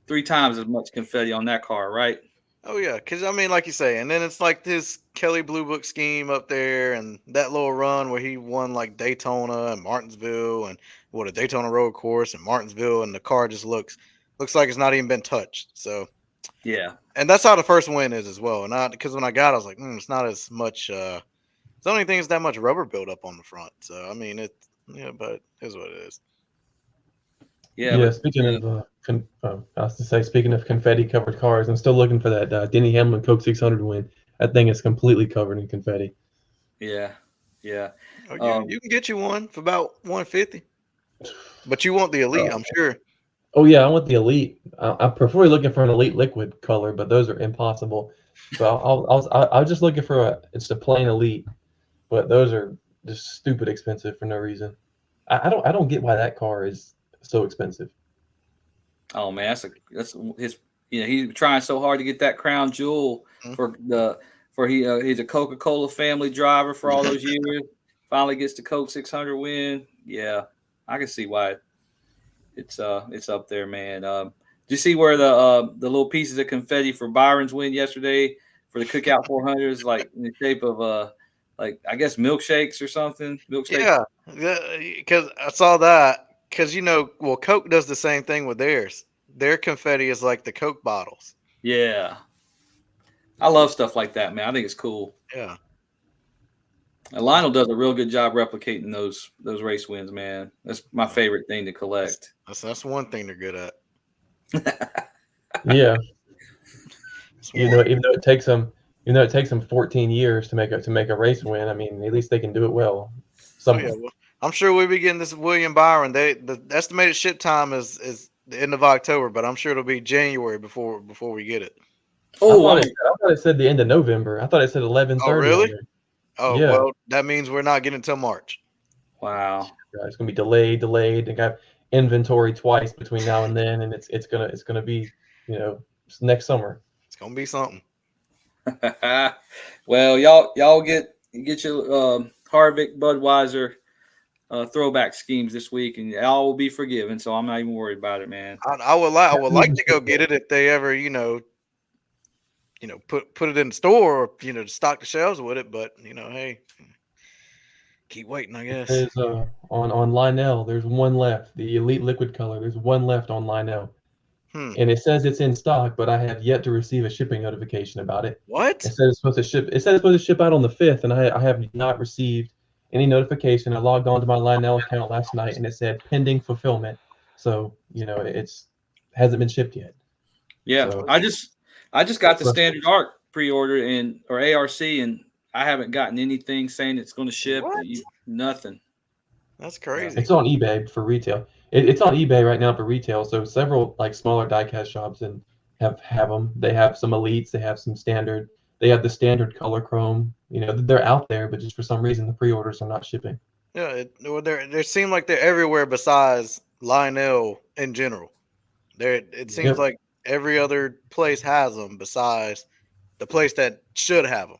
Speaker 3: 3 times as much confetti on that car, right?
Speaker 2: Oh yeah, because I mean, like you say, and then it's like this Kelly Blue Book scheme up there, and that little run where he won like Daytona and Martinsville, and a Daytona road course and Martinsville, and the car just looks like it's not even been touched. So
Speaker 3: yeah, and
Speaker 2: that's how the first win is as well. And because when I got it, I was like, it's not as much. The only thing is that much rubber buildup on the front. So I mean, but it is what it is.
Speaker 1: Yeah. Speaking of, I was to say, speaking of confetti-covered cars, I'm still looking for that Denny Hamlin Coke 600 win. That thing is completely covered in confetti.
Speaker 3: Yeah.
Speaker 2: Oh, you can get you one for about $150, but you want the elite, I'm sure.
Speaker 1: Oh yeah, I want the elite. I'm prefer looking for an elite liquid color, but those are impossible. So I was just looking for it's a plain elite, but those are just stupid expensive for no reason. I don't get why that car is so expensive.
Speaker 3: Oh man, that's his. He's trying so hard to get that crown jewel he's a Coca-Cola family driver for all those years. Finally gets the Coke 600 win. Yeah, I can see why it's up there, man. Do you see where the little pieces of confetti for Byron's win yesterday for the Cookout 400 is like in the shape of like I guess milkshakes or something?
Speaker 2: Yeah, because I saw that. Because Coke does the same thing with theirs. Their confetti is like the Coke bottles.
Speaker 3: Yeah, I love stuff like that, man. I think it's cool.
Speaker 2: Yeah,
Speaker 3: and Lionel does a real good job replicating those race wins, man. That's my favorite thing to collect.
Speaker 2: That's one thing they're good at.
Speaker 1: Yeah, even though it takes them 14 years to make a race win, I mean, at least they can do it well.
Speaker 2: I'm sure we'll be getting this William Byron. The estimated ship time is the end of October, but I'm sure it'll be January before we get it.
Speaker 1: Oh, I thought it said the end of November. I thought it said 11/30.
Speaker 2: Oh, really? Oh,
Speaker 1: yeah.
Speaker 2: Well, that means we're not getting it until March.
Speaker 3: Wow.
Speaker 1: Yeah, it's gonna be delayed, and got inventory twice between now and then, and it's gonna be next summer.
Speaker 2: It's gonna be something.
Speaker 3: Well, y'all get your Harvick Budweiser throwback schemes this week, and y'all will be forgiven. So I'm not even worried about it, man.
Speaker 2: I would like to go get it if they ever put it in the store, or, to stock the shelves with it. But hey, keep waiting, I guess.
Speaker 1: There's on Lionel, there's one left. The Elite Liquid Color, there's one left on Lionel. And it says it's in stock, but I have yet to receive a shipping notification about it.
Speaker 2: What?
Speaker 1: It says it's supposed to ship. It says it's supposed to ship out on the 5th, and I have not received any notification. I logged on to my Lionel account last night, and it said pending fulfillment. So it's hasn't been shipped yet.
Speaker 3: Yeah,
Speaker 1: So,
Speaker 3: I just got the standard ARC pre-order or ARC, and I haven't gotten anything saying it's going to ship. Nothing.
Speaker 2: That's crazy.
Speaker 1: It's on eBay for retail. It's on eBay right now for retail. So several smaller diecast shops and have them. They have some elites. They have some standard. They have the standard color chrome. They're out there, but just for some reason the pre-orders are not shipping.
Speaker 2: Yeah, they seem like they're everywhere besides Lionel in general. It seems like every other place has them besides the place that should have them.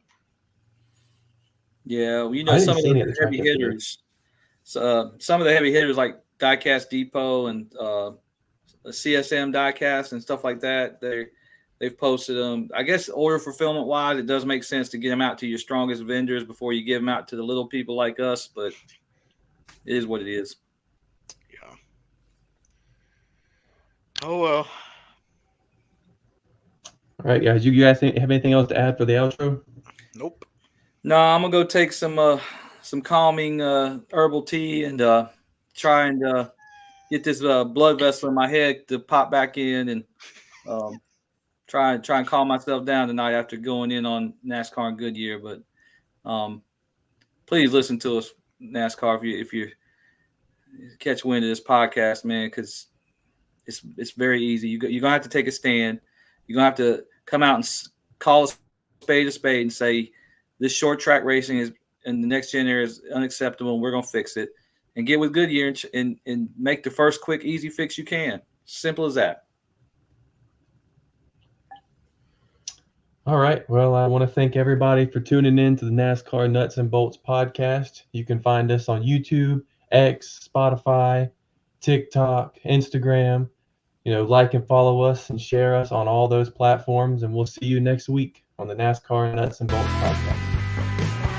Speaker 3: Yeah, some of the heavy hitters. Some of the heavy hitters like Diecast Depot and CSM Diecast and stuff like that. They've posted them. I guess order fulfillment wise, it does make sense to get them out to your strongest vendors before you give them out to the little people like us. But it is what it is.
Speaker 2: Yeah. Oh well.
Speaker 1: All right, guys. You guys have anything else to add for the outro?
Speaker 2: Nope.
Speaker 3: No, I'm gonna go take some calming herbal tea and try and get this blood vessel in my head to pop back in and try and calm myself down tonight after going in on NASCAR and Goodyear. But please listen to us, NASCAR, if you catch wind of this podcast, man, because it's very easy. You're gonna have to take a stand. You're gonna have to come out and call a spade and say this short track racing is and the next gen era is unacceptable, and we're going to fix it. And get with Goodyear and make the first quick, easy fix you can. Simple as that.
Speaker 1: All right. Well, I want to thank everybody for tuning in to the NASCAR Nuts and Bolts podcast. You can find us on YouTube, X, Spotify, TikTok, Instagram. Like and follow us and share us on all those platforms. And we'll see you next week on the NASCAR Nuts and Bolts podcast.